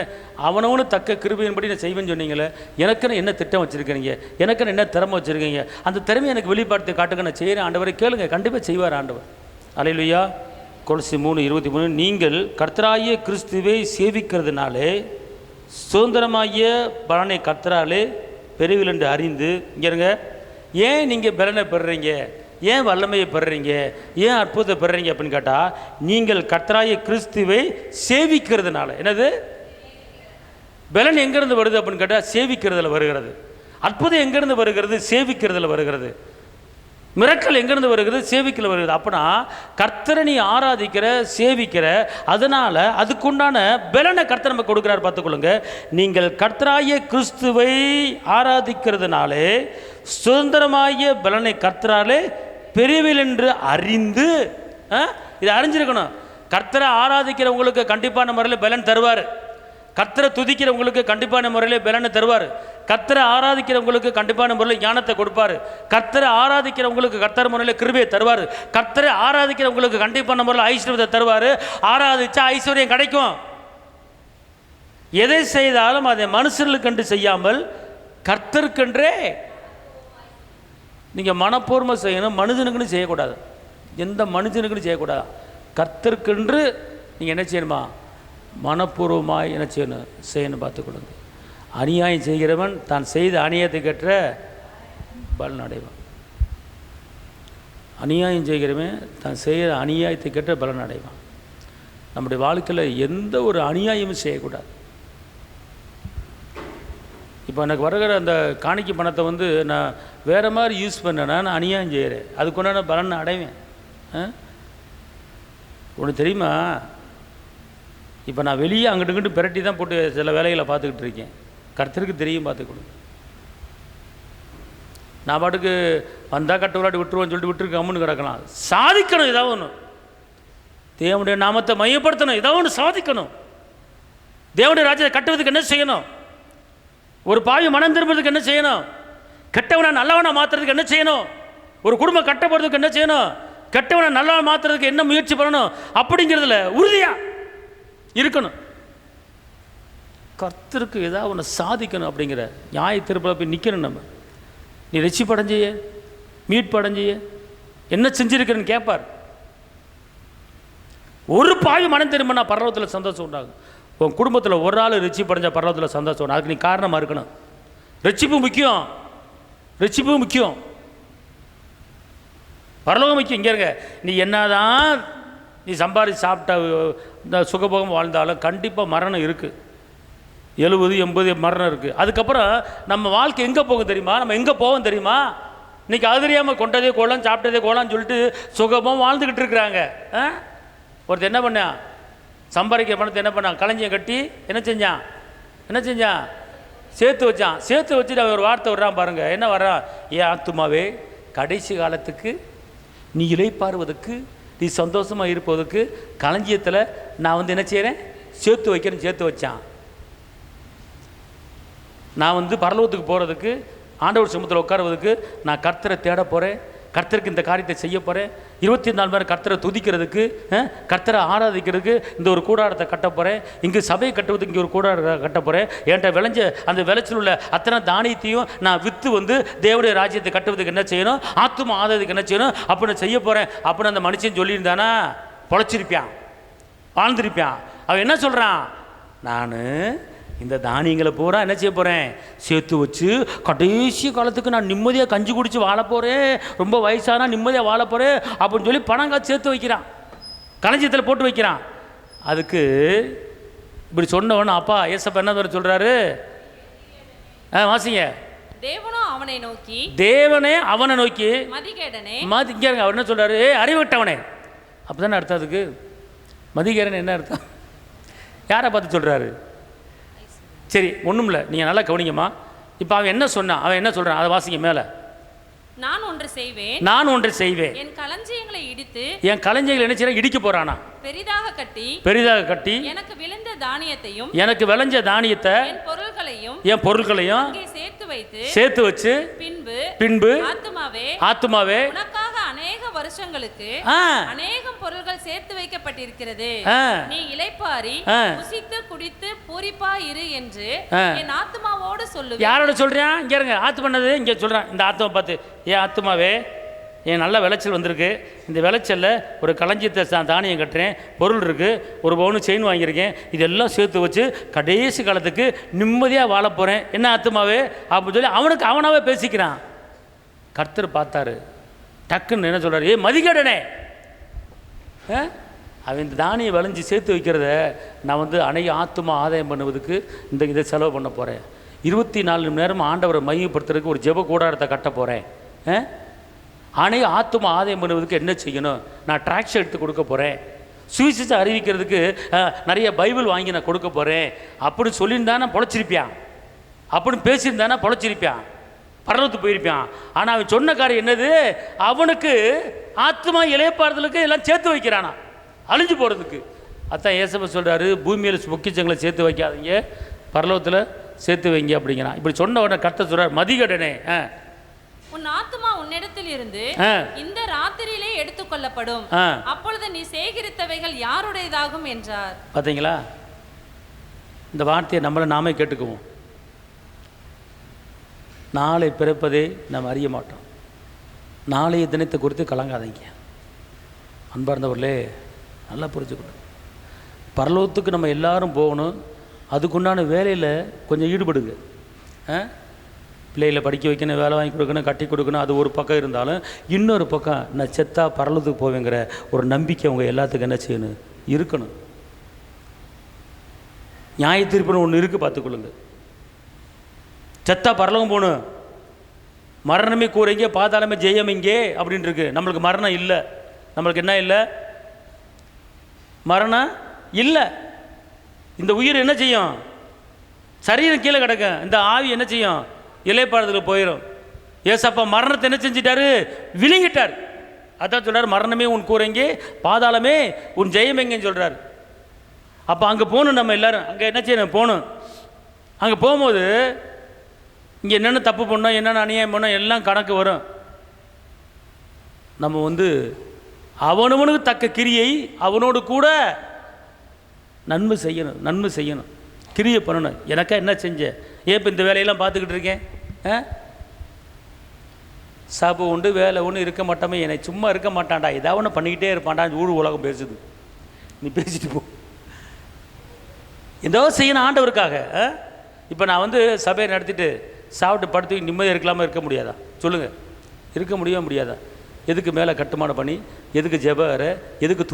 அவனவனு தக்க கிருபையின்படி நான் செய்வேன்னு சொன்னீங்களே, எனக்குன்னு என்ன திட்டம் வச்சுருக்கீங்க, எனக்குன்னு என்ன திறமை வச்சுருக்கீங்க, அந்த திறமையை எனக்கு வெளிப்படுத்தி காட்டுங்க, நான் செய்கிறேன் ஆண்டவரே, கேளுங்க, கண்டிப்பாக செய்வார் ஆண்டவர். அல்லேலூயா. கொலோசி 3:23, நீங்கள் கர்த்தராகிய கிறிஸ்துவை சேவிக்கிறதுனாலே சுதந்திரமாகிய பலனை கர்த்தராலே பெறுவீர்கள் என்று அறிந்து. இங்கே இருங்க, ஏன் நீங்கள் பலனை பெறுறீங்க, ஏன் வல்லமையை பெறுறீங்க, ஏன் அற்புதத்தை பெறுறீங்க அப்படின்னு கேட்டால், நீங்கள் கர்த்தராகிய கிறிஸ்துவை சேவிக்கிறதுனால. என்னது பலன் எங்கேருந்து வருது அப்படின்னு கேட்டால், சேவிக்கிறதுல வருகிறது. அற்புதம் எங்கேருந்து வருகிறது? சேவிக்கிறதுல வருகிறது. மிரக்கல் எங்கேருந்து வருகிறது? சேவிக்கல வருகிறது. அப்படின்னா கர்த்தரை நீ ஆராதிக்கிற, சேவிக்கிற, அதனால் அதுக்குண்டான பலனை கர்த்தர் நமக்கு கொடுக்குறார். பார்த்துக்கொள்ளுங்க, நீங்கள் கர்த்தராகிய கிறிஸ்துவை ஆராதிக்கிறதுனாலே சுதந்திரமாகிய பலனை கர்த்தராலே பெறுவீர்கள் என்று அறிந்து. இதை அறிஞ்சிருக்கணும். கர்த்தரை ஆராதிக்கிறவங்களுக்கு கண்டிப்பான முறையில் பலன் தருவார். கர்த்தரை துதிக்கிறவங்களுக்கு கண்டிப்பான முறையில் பலனை தருவார். கர்த்தரை ஆராதிக்கிறவங்களுக்கு கண்டிப்பான முறையில் ஞானத்தை கொடுப்பார். கர்த்தரை ஆராதிக்கிறவங்களுக்கு கர்த்தர் முறையில் கிருபையை தருவார். கர்த்தரை ஆராதிக்கிறவங்களுக்கு கண்டிப்பான முறையில் ஐஸ்வர்யத்தை தருவார். ஆராதிச்சா ஐஸ்வர்யம் கிடைக்கும். எதை செய்தாலும் அதை மனுஷர்களுக்கென்று செய்யாமல் கர்த்தருக்கென்றே நீங்கள் மனப்பூர்வமாக செய்யணும். மனுஷனுக்குன்னு செய்யக்கூடாது, எந்த மனுஷனுக்குன்னு செய்யக்கூடாது. கர்த்தருக்கென்று நீங்கள் என்ன செய்யணுமா? மனப்பூர்வமாக என்ன செய்யணும் பார்த்துக்கொள்ளுங்க. அநியாயம் செய்கிறவன் தான் செய்த அநியாயத்துக்கேற்ற பலன் அடைவான். அநியாயம் செய்கிறவன் தான் செய்கிற அநியாயத்துக்கேற்ற பலன் அடைவான். நம்முடைய வாழ்க்கையில் எந்த ஒரு அநியாயமும் செய்யக்கூடாது. இப்போ எனக்கு வருகிற அந்த காணிக்கை பணத்தை வந்து நான் வேறு மாதிரி யூஸ் பண்ணேன்னா நான் அநியாயம் செய்கிறேன், அதுக்குண்டான பலன் அடைவேன். ஒன்று தெரியுமா, இப்போ நான் வெளியே அங்கிட்டு இங்கிட்டு பிரட்டி தான் போட்டு சில வேலைகளை பார்த்துக்கிட்டு இருக்கேன். கர்த்தருக்கு தெரியும், பார்த்துக்கணும். நான் பாட்டுக்கு வந்தால் கட்டு விளாட்டி விட்டுருவோன்னு சொல்லிட்டு விட்டுருக்கு அம்முன்னு கிடக்கலாம். சாதிக்கணும், ஏதாவது ஒன்று. தேவனுடைய நாமத்தை மையப்படுத்தணும், ஏதாவது ஒன்று சாதிக்கணும். தேவனுடைய ராஜ்யத்தை கட்டுவதுக்கு என்ன செய்யணும்? ஒரு பாவி மனம் திரும்புறதுக்கு என்ன செய்யணும்? கெட்டவனை நல்லவனை மாற்றுறதுக்கு என்ன செய்யணும்? ஒரு குடும்பம் கட்டப்படுறதுக்கு என்ன செய்யணும்? கெட்டவனை நல்லவனை மாற்றுறதுக்கு என்ன முயற்சி பண்ணணும்? அப்படிங்கிறதுல உறுதியாக இருக்கணும். கர்த்தருக்கு ஏதாவது ஒன்று சாதிக்கணும் அப்படிங்கிற நியாய தீர்ப்பில் போய் நிற்கணும். நம்ம நீ ரட்சிப்படைஞ்சிய, மீட்படைஞ்சிய, என்ன செஞ்சிருக்கிறன்னு கேட்பார். ஒரு பாவி மனம் திரும்பினா பரலோகத்தில் சந்தோஷம் உண்டாகும். உன் குடும்பத்தில் ஒரு ஆள் ரட்சிப்படைஞ்சா பரலோகத்தில் சந்தோஷம் உண்டாகும். அதுக்கு நீ காரணமாக இருக்கணும். ரட்சிப்பு முக்கியம், ரட்சிப்பு முக்கியம், பரலோகம் முக்கியம். இங்கே இருங்க, நீ என்னதான் நீ சம்பாதிச்சு சாப்பிட்ட இந்த சுகபோகம் வாழ்ந்தாலும் கண்டிப்பாக மரணம் இருக்குது. 70-80 மரணம் இருக்குது. அதுக்கப்புறம் நம்ம வாழ்க்கை எங்கே போகும் தெரியுமா? நம்ம எங்கே போவோம் தெரியுமா? இன்றைக்கி அது தெரியாமல் கொண்டதே கோலாம் சாப்பிட்டதே கோலான்னு சொல்லிட்டு சுகமாக வாழ்ந்துக்கிட்டு இருக்கிறாங்க. ஒருத்தர் என்ன பண்ணான்? சம்பாதிக்கிற பணத்தை என்ன பண்ணான்? களஞ்சியம் கட்டி என்ன செஞ்சான்? சேர்த்து வச்சான். சேர்த்து வச்சுட்டு அவன் ஒரு வார்த்தை வர்றான் பாருங்கள். என்ன வர்றான்? ஏன் ஆத்துமாவே, கடைசி காலத்துக்கு நீ இளைப்பாறுவதற்கு, நீ சந்தோஷமாக இருப்பதற்கு களஞ்சியத்தில் நான் வந்து என்ன செய்கிறேன்? சேர்த்து வைக்கிறேன்னு சேர்த்து வச்சான். நான் வந்து பரலோகத்துக்கு போகிறதுக்கு, ஆண்டவர் சமூகத்தில் உட்காருவதுக்கு நான் கர்த்தரை தேட போகிறேன், கர்த்தருக்கு இந்த காரியத்தை செய்ய போகிறேன். 24 மணி நேரம் கர்த்தரை துதிக்கிறதுக்கு, கர்த்தரை ஆராதிக்கிறதுக்கு இந்த ஒரு கூடாரத்தை கட்ட போகிறேன். இங்கே சபையை கட்டுவதுக்கு இங்கே ஒரு கூடாரத்தை கட்ட போகிறேன். என்கிட்ட விளைஞ்ச அந்த விளைச்சல் உள்ள அத்தனை தானியத்தையும் நான் விற்று வந்து தேவனுடைய ராஜ்யத்தை கட்டுவதுக்கு என்ன செய்யணும்? ஆத்தும ஆதாரத்துக்கு என்ன செய்யணும்? அப்படின்னு செய்ய போகிறேன் அப்படின்னு அந்த மனுஷன் சொல்லியிருந்தானா பொழைச்சிருப்பான், வாழ்ந்திருப்பான். அவன் என்ன சொல்கிறான்? நான் இந்த தானியங்களை பூரா என்ன செய்ய போகிறேன்? சேர்த்து வச்சு கடைசி காலத்துக்கு நான் நிம்மதியாக கஞ்சி குடித்து வாழ போகிறேன், ரொம்ப வயசானா நிம்மதியாக வாழ போகிறேன் அப்படின்னு சொல்லி பணம் சேர்த்து வைக்கிறான், களஞ்சியத்தில் போட்டு வைக்கிறான். அதுக்கு இப்படி சொன்னவன் அப்பா ஏசப்பா என்ன வர சொல்கிறாரு? வாசிங்க. தேவனே அவனை நோக்கி மதிகேடனே. அவர் என்ன சொல்கிறாரு? அறிவிட்டவனே. அப்போ தானே அர்த்தம். அதுக்கு மதிகேடன் என்ன அர்த்தம்? யாரை பார்த்து சொல்கிறாரு? சரி, ஒன்றும் இல்லை, நீங்கள் நல்லா கவனிங்கம்மா. இப்போ அவன் என்ன சொன்னான்? அவன் என்ன சொல்கிறான்? அதை வாசிங்க மேலே. நான் ஒன்று செய்வேன், என் களஞ்சியங்களை என்ன செய்ய இடிக்க போறானா? பெரிதாக கட்டி எனக்கு விளைஞ்ச தானியத்தை என் பொருட்களையும் சேர்த்து வச்சு பின்பு ஆத்துமாவே உனக்காக அநேக வருஷங்களுக்கு அநேகம் பொருள்கள் சேர்த்து வைக்கப்பட்டிருக்கிறது. நீ இளைப்பாரி புசித்து குடித்து பூரிப்பா இரு என்று என் ஆத்துமாவோடு சொல்லுவேன். யாரோட சொல்றேன்? இங்க இருங்க. ஆத்துமானது இங்க சொல்றேன். இந்த ஆத்துமா பார்த்து, ஏன் ஆத்துமாவே, என் நல்ல விளைச்சல் வந்திருக்கு, இந்த விளைச்சலில் ஒரு களஞ்சியத்தை தானியம் கட்டுறேன், பொருள் இருக்குது, ஒரு பவுனு செயின் வாங்கியிருக்கேன், இதெல்லாம் சேர்த்து வச்சு கடைசி காலத்துக்கு நிம்மதியாக வாழ போகிறேன். என்ன ஆத்துமாவே அப்படின்னு சொல்லி அவனுக்கு அவனாவே பேசிக்கிறான். கர்த்தர் பார்த்தாரு, டக்குன்னு என்ன சொல்கிறார், ஏ மதிகடனே, அவன் இந்த தானியம் விளைஞ்சி சேர்த்து வைக்கிறத நான் அநேக ஆத்துமா ஆதாயம் பண்ணுவதுக்கு இதை செலவு பண்ண போகிறேன். 24 மணி நேரம் ஆண்டவரை மையப்படுத்துறதுக்கு ஒரு ஜெப கூடாரத்தை கட்ட போகிறேன். அநேக ஆத்துமா ஆதாயம் பண்ணுவதுக்கு என்ன செய்யணும், நான் ட்ராக்ஸ் எடுத்து கொடுக்க போகிறேன், சுவிசேஷம் அறிவிக்கிறதுக்கு நிறைய பைபிள் வாங்கி நான் கொடுக்க போகிறேன் அப்படின்னு சொல்லியிருந்தானே பொழைச்சிருப்பியான், அப்படின்னு பேசியிருந்தானே பொழைச்சிருப்பியான், பரலத்துக்கு போயிருப்பான். ஆனால் அவன் சொன்ன காரியம் என்னது, அவனுக்கு ஆத்மா இளையப்பாறுதலுக்கு எல்லாம் சேர்த்து வைக்கிறானா, அழிஞ்சு போகிறதுக்கு. அதான் ஏசப்ப சொல்கிறாரு, பூமியில் பொக்கிச்சங்களை சேர்த்து வைக்காதீங்க, பரலோகத்தில் சேர்த்து வைங்க அப்படிங்கிறான். இப்படி சொன்ன உடனே கர்த்தர் சொல்கிறார், மதிகடனே, உன் ஆத்துமா உன்னிடத்தில் இருந்து இந்த ராத்திரியிலே எடுத்துக்கொள்ளப்படும், அப்பொழுது நீ சேகரித்தவைகள் யாருடையதாகும் என்றார். பார்த்தீங்களா, இந்த வார்த்தையை நாமே கேட்டுக்குவோம். நாளை பிறப்பதே நாம் அறிய மாட்டோம். நாளைய தினத்தை குறித்து கலங்காதீங்க. அன்பார்ந்தவர்களே, நல்லா புரிஞ்சுக்கணும். பரலோகத்துக்கு நம்ம எல்லாரும் போகணும். அதுக்குண்டான வேலையில் கொஞ்சம் ஈடுபடுங்க. பிள்ளைகளை படிக்க வைக்கணும், வேலை வாங்கி கொடுக்கணும், கட்டி கொடுக்கணும், அது ஒரு பக்கம் இருந்தாலும் இன்னொரு பக்கம் நான் செத்தா பரலோகத்துக்கு போவேங்கிற ஒரு நம்பிக்கை அவங்க எல்லாத்துக்கும் என்ன செய்யணும், இருக்கணும். நியாய தீர்ப்புன்னு ஒன்று இருக்குது, பார்த்துக்கொள்ளுங்க. செத்தா பரலோகம் போகணும், மரணமே கூரைங்க பாதாளமே ஜெயம் இங்கே அப்படின்னு இருக்கு. நம்மளுக்கு மரணம் இல்லை. நம்மளுக்கு என்ன இல்லை? மரணம் இல்லை. இந்த உயிர் என்ன செய்யும்? சரீரம் கீழே கிடக்கும். இந்த ஆவி என்ன செய்யும்? இளைப்பாறுதலுக்கு போயிடும். ஏசப்பா மரணத்தை என்ன செஞ்சிட்டாரு? விழுங்கிட்டார். அதான் சொல்கிறார், மரணமே உன் கூரைங்கே பாதாளமே உன் ஜெயம் எங்கன்னு சொல்கிறார். அப்போ அங்கே போகணும். நம்ம எல்லோரும் அங்கே என்ன செய்யணும்? போகணும். அங்கே போகும்போது இங்கே என்னென்ன தப்பு பண்ணோம், என்னென்ன அநியாயம் பண்ணோம் எல்லாம் கணக்கு வரும். நம்ம அவனவனுக்கு தக்க கிரியை அவனோடு கூட நன்மை செய்யணும், கிரியை பண்ணணும். எனக்கா என்ன செஞ்சேன்? ஏன் இப்போ இந்த வேலையெல்லாம் பார்த்துக்கிட்டு இருக்கேன்? சாப்பு உண்டு, வேலை ஒன்று இருக்க மாட்டோமே, என்னை சும்மா இருக்க மாட்டான்டா, ஏதாவது ஒன்று பண்ணிக்கிட்டே இருப்பான்டா, ஊழ் உலகம் பேசுது. நீ பேசிட்டு போ, ஏதோ செய்யணும் ஆண்டவருக்காக. இப்போ நான் சபையை நடத்திட்டு சாப்பிட்டு படுத்து நிம்மதியாக இருக்கலாமா? இருக்க முடியாதா? சொல்லுங்கள், இருக்க முடியாதா? எதுக்கு மேலே கட்டுமானம் பண்ணி, எதுக்கு ஜெபரை, எதுக்கு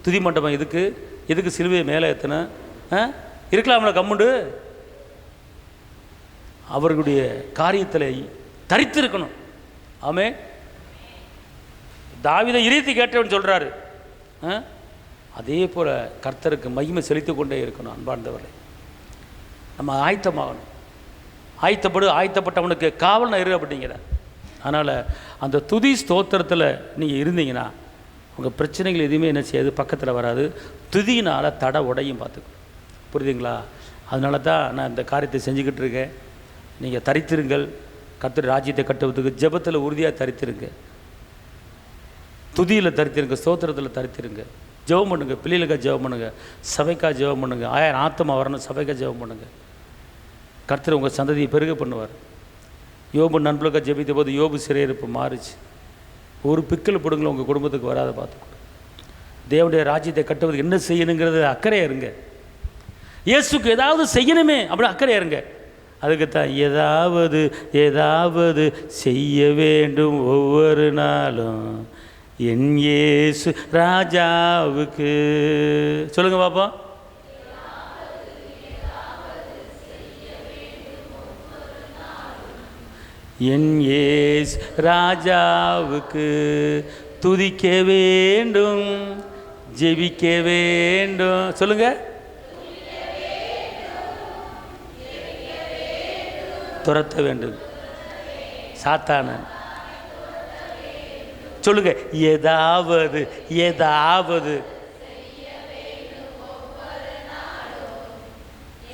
துதி மண்டபம், எதுக்கு சிலுவையை மேலே ஏற்றணும்? இருக்கலாம்ல கம்முண்டு? அவர்களுடைய காரியத்தில் தரித்து இருக்கணும். ஆமே, தாவீதை இறைத்து கேட்டவன் சொல்கிறாரு. அதே போல் கர்த்தருக்கு மகிமை செலுத்தி கொண்டே இருக்கணும். அன்பார்ந்தவர்களே, நம்ம ஆயத்தமாகணும். ஆயத்தப்பட்டவனுக்கு காவல் இரு அப்படிங்கிறார். அதனால் அந்த துதி ஸ்தோத்திரத்தில் நீங்கள் இருந்தீங்கன்னா உங்கள் பிரச்சனைகள் எதுவுமே என்ன செய்யாது, பக்கத்தில் வராது. துதியினால் தடை உடையும் பார்த்துக்கணும். புரியுதுங்களா? அதனால தான் நான் இந்த காரியத்தை செஞ்சுக்கிட்டு இருக்கேன். நீங்கள் தரித்திருங்கள். கர்த்தர் ராஜ்யத்தை கட்டுவதுக்கு ஜெபத்தில் உறுதியாக தரித்திருங்க, துதியில் தரித்திருங்க, ஸ்தோத்திரத்தில் தரித்திருங்க. ஜெபம் பண்ணுங்க, பிள்ளைகளுக்காக ஜெபம் பண்ணுங்க, சபைக்காக ஜெபம் பண்ணுங்க. 1000 ஆத்மா வரணும், சபைக்காக ஜெபம் பண்ணுங்க. கர்த்தர் உங்கள் சந்ததியை பெருக பண்ணுவார். யோபு நண்பர்களுக்காக ஜெபித்த போது யோபு சிறையிருப்பு மாறுச்சு. ஒரு பிக்கல் பிடுங்களை உங்கள் குடும்பத்துக்கு வராத பார்த்துக்கணும். தேவனுடைய ராஜ்யத்தை கட்டுவதுக்கு என்ன செய்யணுங்கிறது அக்கறையாக இருங்க. இயேசுக்கு ஏதாவது செய்யணுமே அப்படி அக்கறையாக இருங்க. அதுக்குத்தான் ஏதாவது செய்ய வேண்டும் ஒவ்வொரு நாளும் என் இயேசு ராஜாவுக்கு. சொல்லுங்க பாப்பா. என் இயேசு ராஜாவுக்கு துதிக்க வேண்டும், ஜெபிக்க வேண்டும். சொல்லுங்க. துரத்த வேண்டும் சாத்தான. சொல்லுங்க. ஏதாவது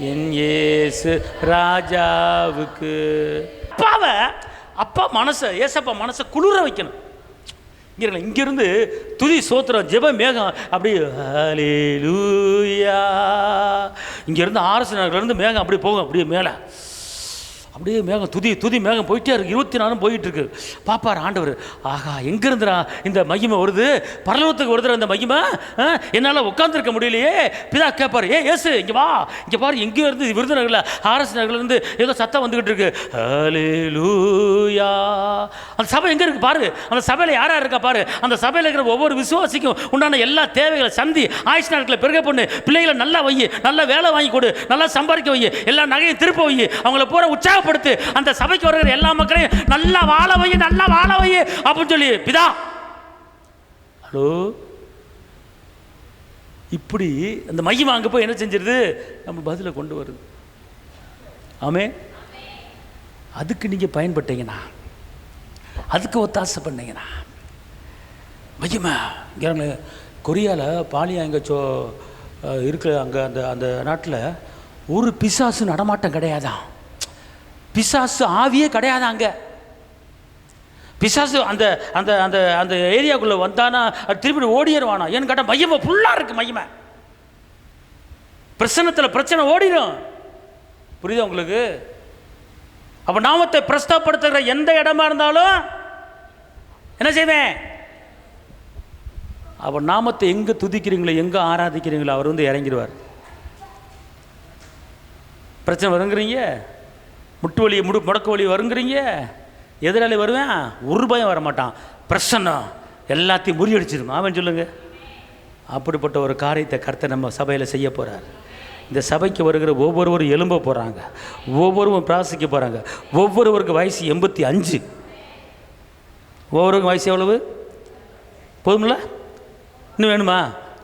என் இயேசு ராஜாவுக்கு. அப்பாவை அப்பா மனசை, ஏசப்பா மனசை குளிர வைக்கணும். இங்கிருந்து துதி சோத்திரம் ஜெப மேகம் அப்படி ஹல்லேலூயா. இங்கேருந்து ஆர்எஸ் நகர்லேருந்து மேகம் அப்படி போகும், அப்படியே மேலே அப்படியே மேகம் துதி மேகம் போயிட்டே இருக்கு. 24 போயிட்டு இருக்கு. பாப்பார் ஆண்டவர், ஆகா எங்கிருந்துடா இந்த மகிமை வருது, பரலோகத்துக்கு வருதுடா இந்த மகிமை, என்னால் உட்காந்துருக்க முடியலையே. பிதா கேட்பார், ஏசு இங்கே வா, இங்கே பாரு, எங்கேயோ இருந்து விருதுநகரில் ஆர்எஸ் நகர்லேருந்து ஏதோ சத்தம் வந்துக்கிட்டு இருக்கு. ஹல்லேலூயா. அந்த சபை எங்கே இருக்கு பாரு, அந்த சபையில் யார் யார் இருக்கா பாரு. அந்த சபையில் இருக்கிற ஒவ்வொரு விசுவாசிக்கும் உண்டான எல்லா தேவைகளை சந்தி, ஆயுஷ் நாட்களை பெருக பொண்ணு, பிள்ளைகளை நல்லா வை, நல்லா வேலை வாங்கி கொடு, நல்லா சம்பாதிக்க வை, எல்லா நகையும் திருப்ப வை, அவங்கள பூரா உற்சாகப்படுத்து, அந்த சபைக்கு வருகிற எல்லா மக்களையும் நல்லா வாழ வை, நல்லா வாழ வை அப்படின்னு சொல்லி பிதா. ஹலோ, இப்படி அந்த மகிமை அங்கே போய் என்ன செஞ்சிருது, நம்ம பதிலை கொண்டு வருது. ஆமே, அதுக்கு நீங்கள் பயன்பட்டீங்கன்னா, அதுக்கு ஒத்தாசை பண்ணீங்கன்னா மகிமை. இங்கே கொரியாவில் பாலியா இங்கே இருக்கிற அங்கே அந்த அந்த நாட்டில் ஒரு பிசாசு நடமாட்டம் கிடையாதான், பிசாசு ஆவியே கிடையாது அங்கே. பிசாசு அந்த அந்த அந்த அந்த ஏரியாவுக்குள்ளே வந்தானா திருப்பி ஓடிடுவானா. ஏன்னு கேட்டால் மகிமை ஃபுல்லாக இருக்குது. மகிமை பிரச்சனத்தில் பிரச்சனை ஓடிடும். புரியுதா உங்களுக்கு? அப்போ நாமத்தை பிரஸ்தாப்படுத்துகிற எந்த இடமா இருந்தாலும் என்ன செய்வேன், அப்போ நாமத்தை எங்கே துதிக்கிறீங்களோ, எங்கே ஆராதிக்கிறீங்களோ அவர் வந்து இறங்கிடுவார். பிரச்சனை வருங்கிறீங்க, முட்டு வலி முடக்கு வலி வருங்கிறீங்க, எதிராளி வருவேன், ஒரு பயம் வரமாட்டான். பிரச்சனை எல்லாத்தையும் முறியடிச்சிடும். அவன் சொல்லுங்க, அப்படிப்பட்ட ஒரு காரியத்தை கர்த்தர் நம்ம சபையில் செய்ய போகிறார். இந்த சபைக்கு வருகிற ஒவ்வொருவரும் எழும்ப போகிறாங்க, ஒவ்வொருவரும் பிராசிக்க போகிறாங்க. ஒவ்வொருவருக்கு வயசு 85. ஒவ்வொருவருக்கும் வயசு எவ்வளவு போதும்ல? இன்னும் வேணுமா?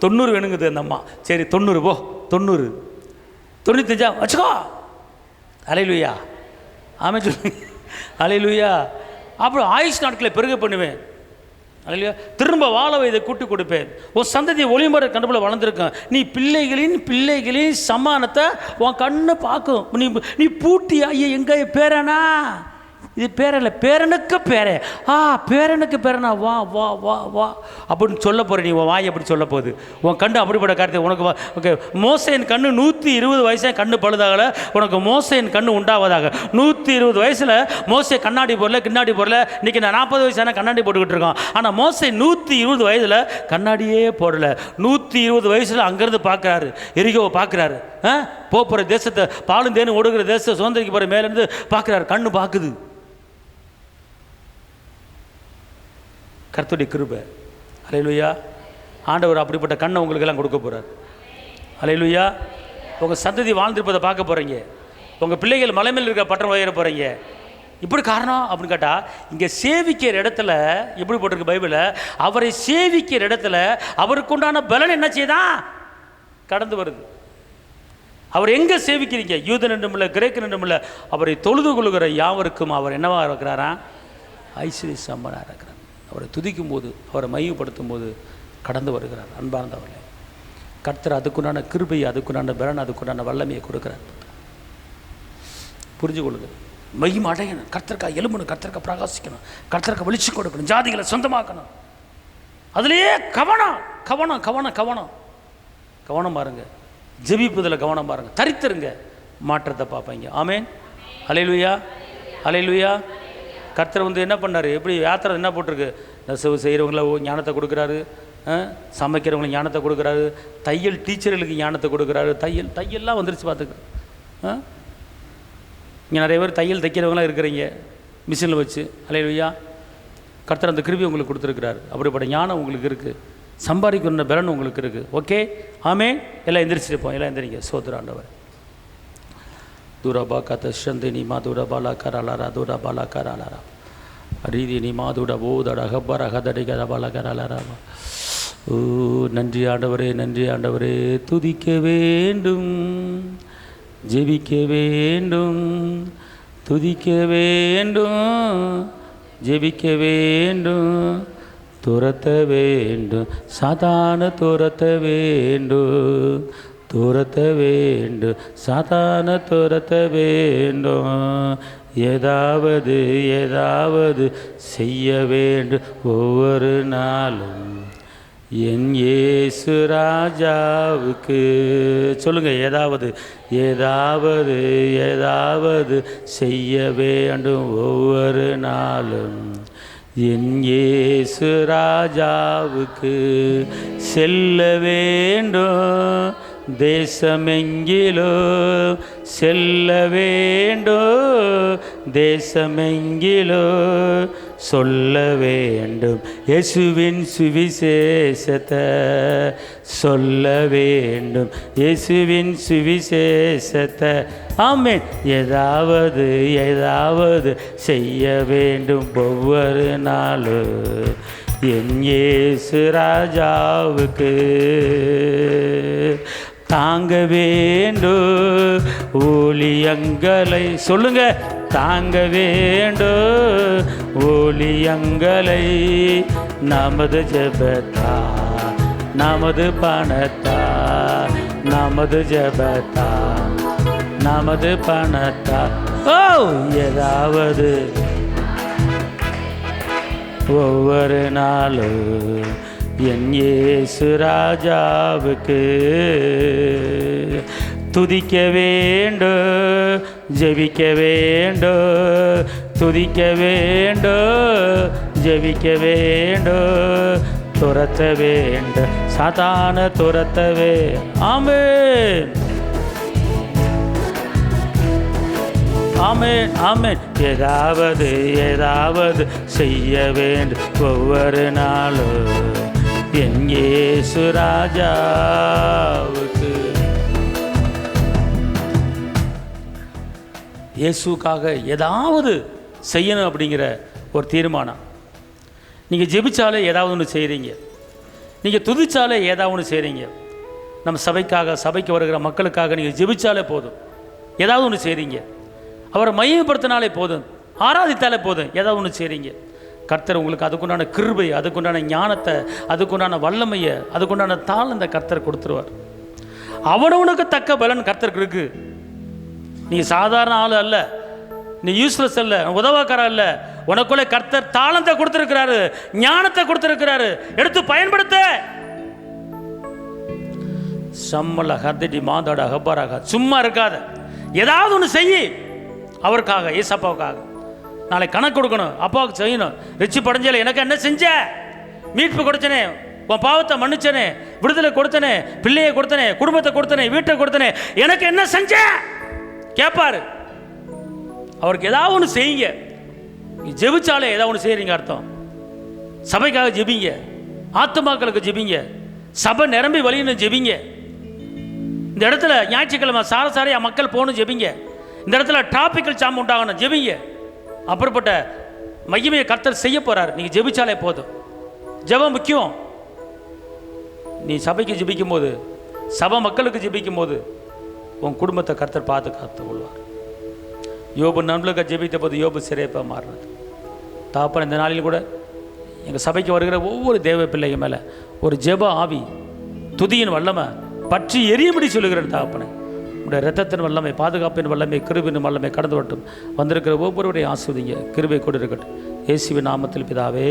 90 வேணுங்குது அந்த அம்மா. சரி 90 போ, 90 95 வச்சுக்கோ. அல்லேலூயா. ஆமென் சொல்லுங்க. அல்லேலூயா. அப்புறம் ஆயுஷ் நாட்களை பெருக பண்ணுவேன். அல்லேலூயா. திரும்ப வாழ இதை கூட்டி கொடுப்பேன். உன் சந்ததியை ஒளிமறை கண்டுபிள்ள வளர்ந்துருக்கேன். நீ பிள்ளைகளின் சமானத்தை உன் கண்ணு பார்க்கும். நீ பூட்டியா எங்க பேரனா, இது பேரல, பேரனுக்கு பேரே, பேரனுக்கு பேரனா, வா வா வா வா அப்படின்னு சொல்ல போகிற. நீ உன் வாய் அப்படி சொல்ல போகுது. உன் கண்ணு அப்படிப்பட்ட காரியத்தை உனக்கு ஓகே. மோசையின் கண்ணு 120 வயசாக கண்ணு பழுதாகலை, உனக்கு மோசையின் கண்ணு உண்டாவதாக. 120 வயசில் மோசை கண்ணாடி போடல, கிண்ணாடி போடல. இன்றைக்கி நான் 40 வயசான கண்ணாடி போட்டுக்கிட்டு இருக்கோம். ஆனால் மோசை 120 வயதில் கண்ணாடியே போடலை. 120 வயசில் அங்கேருந்து பார்க்குறாரு, எரிகோவை பார்க்குறாரு. போகிற தேசத்தை, பாலும் தேனும் ஓடுகிற தேசத்தை சுதந்திரிக்க போகிற மேலேருந்து பார்க்குறாரு. கண்ணு பார்க்குது. கர்த்தருடைய கிருபை. அல்லேலூயா. ஆண்டவர் அப்படிப்பட்ட கண்ணை உங்களுக்கெல்லாம் கொடுக்க போகிறார். அல்லேலூயா. உங்கள் சந்ததி வாழ்ந்திருப்பதை பார்க்க போகிறீங்க. உங்கள் பிள்ளைகள் மலை மேல் இருக்க பட்டம் வகையிற போகிறீங்க. இப்படி காரணம் அப்படின்னு கேட்டால், இங்கே சேவிக்கிற இடத்துல எப்படி போட்டிருக்கு பைபிளில், அவரை சேவிக்கிற இடத்துல அவருக்கு உண்டான பலன் என்ன செய்தான் கடந்து வருது. அவர் எங்கே சேவிக்கிறீங்க, யூதன் என்றும் இல்லை, கிரேக்கன் என்றும் இல்லை, அவரை தொழுது கொள்கிற யாவருக்கும் அவர் என்னவாக இருக்கிறாரா, ஐஸ்வர்ய சம்பனாக இருக்கிறார். அவரை துதிக்கும் போது, அவரை மையப்படுத்தும் போது கடந்து வருகிறார். அன்பார்ந்தவர்களே, கர்த்தர் அதுக்குண்டான கிருபையை, அதுக்குண்டான பலன், அதுக்குண்டான வல்லமையை கொடுக்குறார். புரிஞ்சு கொள்ளுங்க. மகிமை அடையணும், கர்த்தருக்கா எழும்பணும், கர்த்தருக்கா பிரகாசிக்கணும், கர்த்தருக்கா வெளிச்சம் கொடுக்கணும், ஜாதிகளை சொந்தமாக்கணும். அதுலேயே கவனம் கவனம் கவனம் கவனம் கவனம் பாருங்க. ஜெபிப்பதில் கவனம் பாருங்க. தரித்திருங்க, மாற்றத்தை பார்ப்பீங்க. ஆமேன். அல்லேலூயா. அல்லேலூயா. கர்த்தர் வந்து என்ன பண்ணார், எப்படி யாத்திரை என்ன போட்டிருக்கு, நெசவு செய்கிறவங்கள ஞானத்தை கொடுக்குறாரு, சமைக்கிறவங்களுக்கு ஞானத்தை கொடுக்குறாரு, தையல் டீச்சர்களுக்கு ஞானத்தை கொடுக்குறாரு. தையல்லாம் வந்துருச்சு பார்த்துக்க. இங்கே நிறைய பேர் தையல் தைக்கிறவங்களாம் இருக்கிறீங்க, மிஷினில் வச்சு. அல்லேலூயா. கர்த்தர் அந்த கிருபை உங்களுக்கு கொடுத்துருக்கிறார். அப்படிப்பட்ட ஞானம் உங்களுக்கு இருக்குது, சம்பாதிக்கிற பலன் உங்களுக்கு இருக்குது. ஓகே. ஆமேன். எல்லாம் எந்திரிச்சிருப்போம், எல்லாம் எந்திரிங்க. சோதராண்டவர் தூரபா கத சந்தினி மாதுட பாலா கராலாரா தூர பாலா கராலாரா ரீதினி மாதுட போதட ஹப்பர ஹதடி கரபாலா கராலாரா. ஓ நன்றி ஆண்டவரே, நன்றி ஆண்டவரே. துதிக்க வேண்டும், ஜெபிக்க வேண்டும், துதிக்க வேண்டும், ஜெபிக்க வேண்டும், துரத்த வேண்டும், சாதாரண துரத்த வேண்டும், துரத்த வேண்டும், சாதாரண துரத்த வேண்டும். ஏதாவது ஏதாவது செய்ய வேண்டும் ஒவ்வொரு நாளும் என் இயேசு ராஜாவுக்கு. சொல்லுங்க, ஏதாவது ஏதாவது ஏதாவது செய்ய வேண்டும் ஒவ்வொரு நாளும் என் இயேசு ராஜாவுக்கு. செல்ல வேண்டும் தேசமெங்கிலோ, செல்ல வேண்டும் தேசமெங்கிலோ, சொல்ல வேண்டும் இயேசுவின் சுவிசேஷத்தை, சொல்ல வேண்டும் இயேசுவின் சுவிசேஷத்தை. ஆமென். ஏதாவது ஏதாவது செய்ய வேண்டும் ஒவ்வொரு நாளும் என் இயேசு ராஜாவுக்கு. தாங்க வேண்டும் ஊழியங்களை, சொல்லுங்க, தாங்க வேண்டும் ஊழியங்களை, நமது ஜெபத்தா நமது பணத்தா, நமது ஜெபத்தா நமது பணத்தா. ஓ, ஏதாவது ஒவ்வொரு நாளும் என் இயேசு ராஜாவுக்கு. துதிக்க வேண்டும் ஜெபிக்க வேண்டும், துதிக்க வேண்டும் ஜெபிக்க வேண்டும், துரத்த வேண்டும் சாத்தான துரத்தவே. ஆமென் ஆமென் ஆமென். ஏதாவது ஏதாவது செய்ய வேண்டும் ஒவ்வொரு நாளும் என் இயேசு ராஜாவுக்கு. இயேசுக்காக ஏதாவது செய்யணும் அப்படிங்கிற ஒரு தீர்மானம். நீங்கள் ஜெபிச்சாலே ஏதாவது ஒன்று செய்கிறீங்க, நீங்கள் துதிச்சாலே ஏதாவது ஒன்று செய்கிறீங்க. நம்ம சபைக்காக, சபைக்கு வருகிற மக்களுக்காக நீங்கள் ஜெபிச்சாலே போதும், ஏதாவது ஒன்று செய்கிறீங்க. அவரை மையப்படுத்தினாலே போதும், ஆராதித்தாலே போதும், ஏதாவது ஒன்று செய்கிறீங்க. கர்த்தர் உங்களுக்கு அதுக்குண்டான கிருபை, அதுக்குண்டான ஞானத்தை, அதுக்குண்டான வல்லமையை, அதுக்குண்டான தாளந்த கர்த்தர் கொடுத்துருவார். அவனவனுக்கு தக்க பலன் கர்த்தருக்கு இருக்கு. நீ சாதாரண ஆள் அல்ல, நீ யூஸ்லெஸ் அல்ல, உதவாக்கார அல்ல. உனக்குள்ளே கர்த்தர் தாளத்தை கொடுத்துருக்கிறாரு, ஞானத்தை கொடுத்துருக்கிறாரு, எடுத்து பயன்படுத்த. சம்மல ஹர்தடி மாதாட ஹப்பாராக சும்மா இருக்காத, ஏதாவது ஒன்று செய்யி அவருக்காக, ஏசப்பாவுக்காக. நாளை கணக்கு கொடுக்கணும், அப்பாவுக்கு செய்யணும். ரிச்சு படைஞ்சல எனக்கு என்ன செஞ்ச, மீட்பு கொடுத்தனே, உன் பாவத்தை மன்னிச்சனே, விடுதலை கொடுத்தனே, பிள்ளையை கொடுத்தனே, குடும்பத்தை கொடுத்தனே, வீட்டை கொடுத்தனே, எனக்கு என்ன செஞ்ச கேட்பாரு. அவருக்கு ஏதாவது ஒன்று செய்யுங்க. ஜெபிச்சாலே ஏதாவது ஒன்று செய்கிறீங்க அர்த்தம். சபைக்காக ஜெபிங்க, ஆத்துமாக்களுக்கு ஜெபிங்க, சபை நிரம்பி வழின்னு ஜெபிங்க. இந்த இடத்துல ஞாயிற்றுக்கிழமை சாரசாரியா மக்கள் போகணும் ஜெபிங்க. இந்த இடத்துல டிராபிக்கல் ஜாம் உண்டாகணும் ஜெபிங்க. அப்படிப்பட்ட மகிமையை கர்த்தர் செய்ய போறாரு. நீங்க ஜெபிச்சாலே போதும். ஜெபம் முக்கியம். நீ சபைக்கு ஜெபிக்கும் போது, சபை மக்களுக்கு ஜெபிக்கும் போது உன் குடும்பத்தை கர்த்தர் காத்து கொள்வார். யோபு நண்பர்களுக்கு ஜெபித்த போது யோபு சிறைப்பா மாறினது. தாப்பன் இந்த நாளில் கூட எங்கள் சபைக்கு வருகிற ஒவ்வொரு தேவ பிள்ளைங்க மேலே ஒரு ஜெப ஆவி, துதியின் வல்லமை பற்றி எரியும்படி சொல்லுகிறேன். தாப்பனை உடைய இரத்தத்தின் வல்லமை, பாதுகாப்பின் வல்லமை, கிருபின் வல்லமை கடந்து வரட்டும். வந்திருக்கிற ஒவ்வொருவரையும் ஆஸ்வதிங்க, கிருபை கொண்டு இருக்கட்டும். இயேசுவின் நாமத்தில் பிதாவே.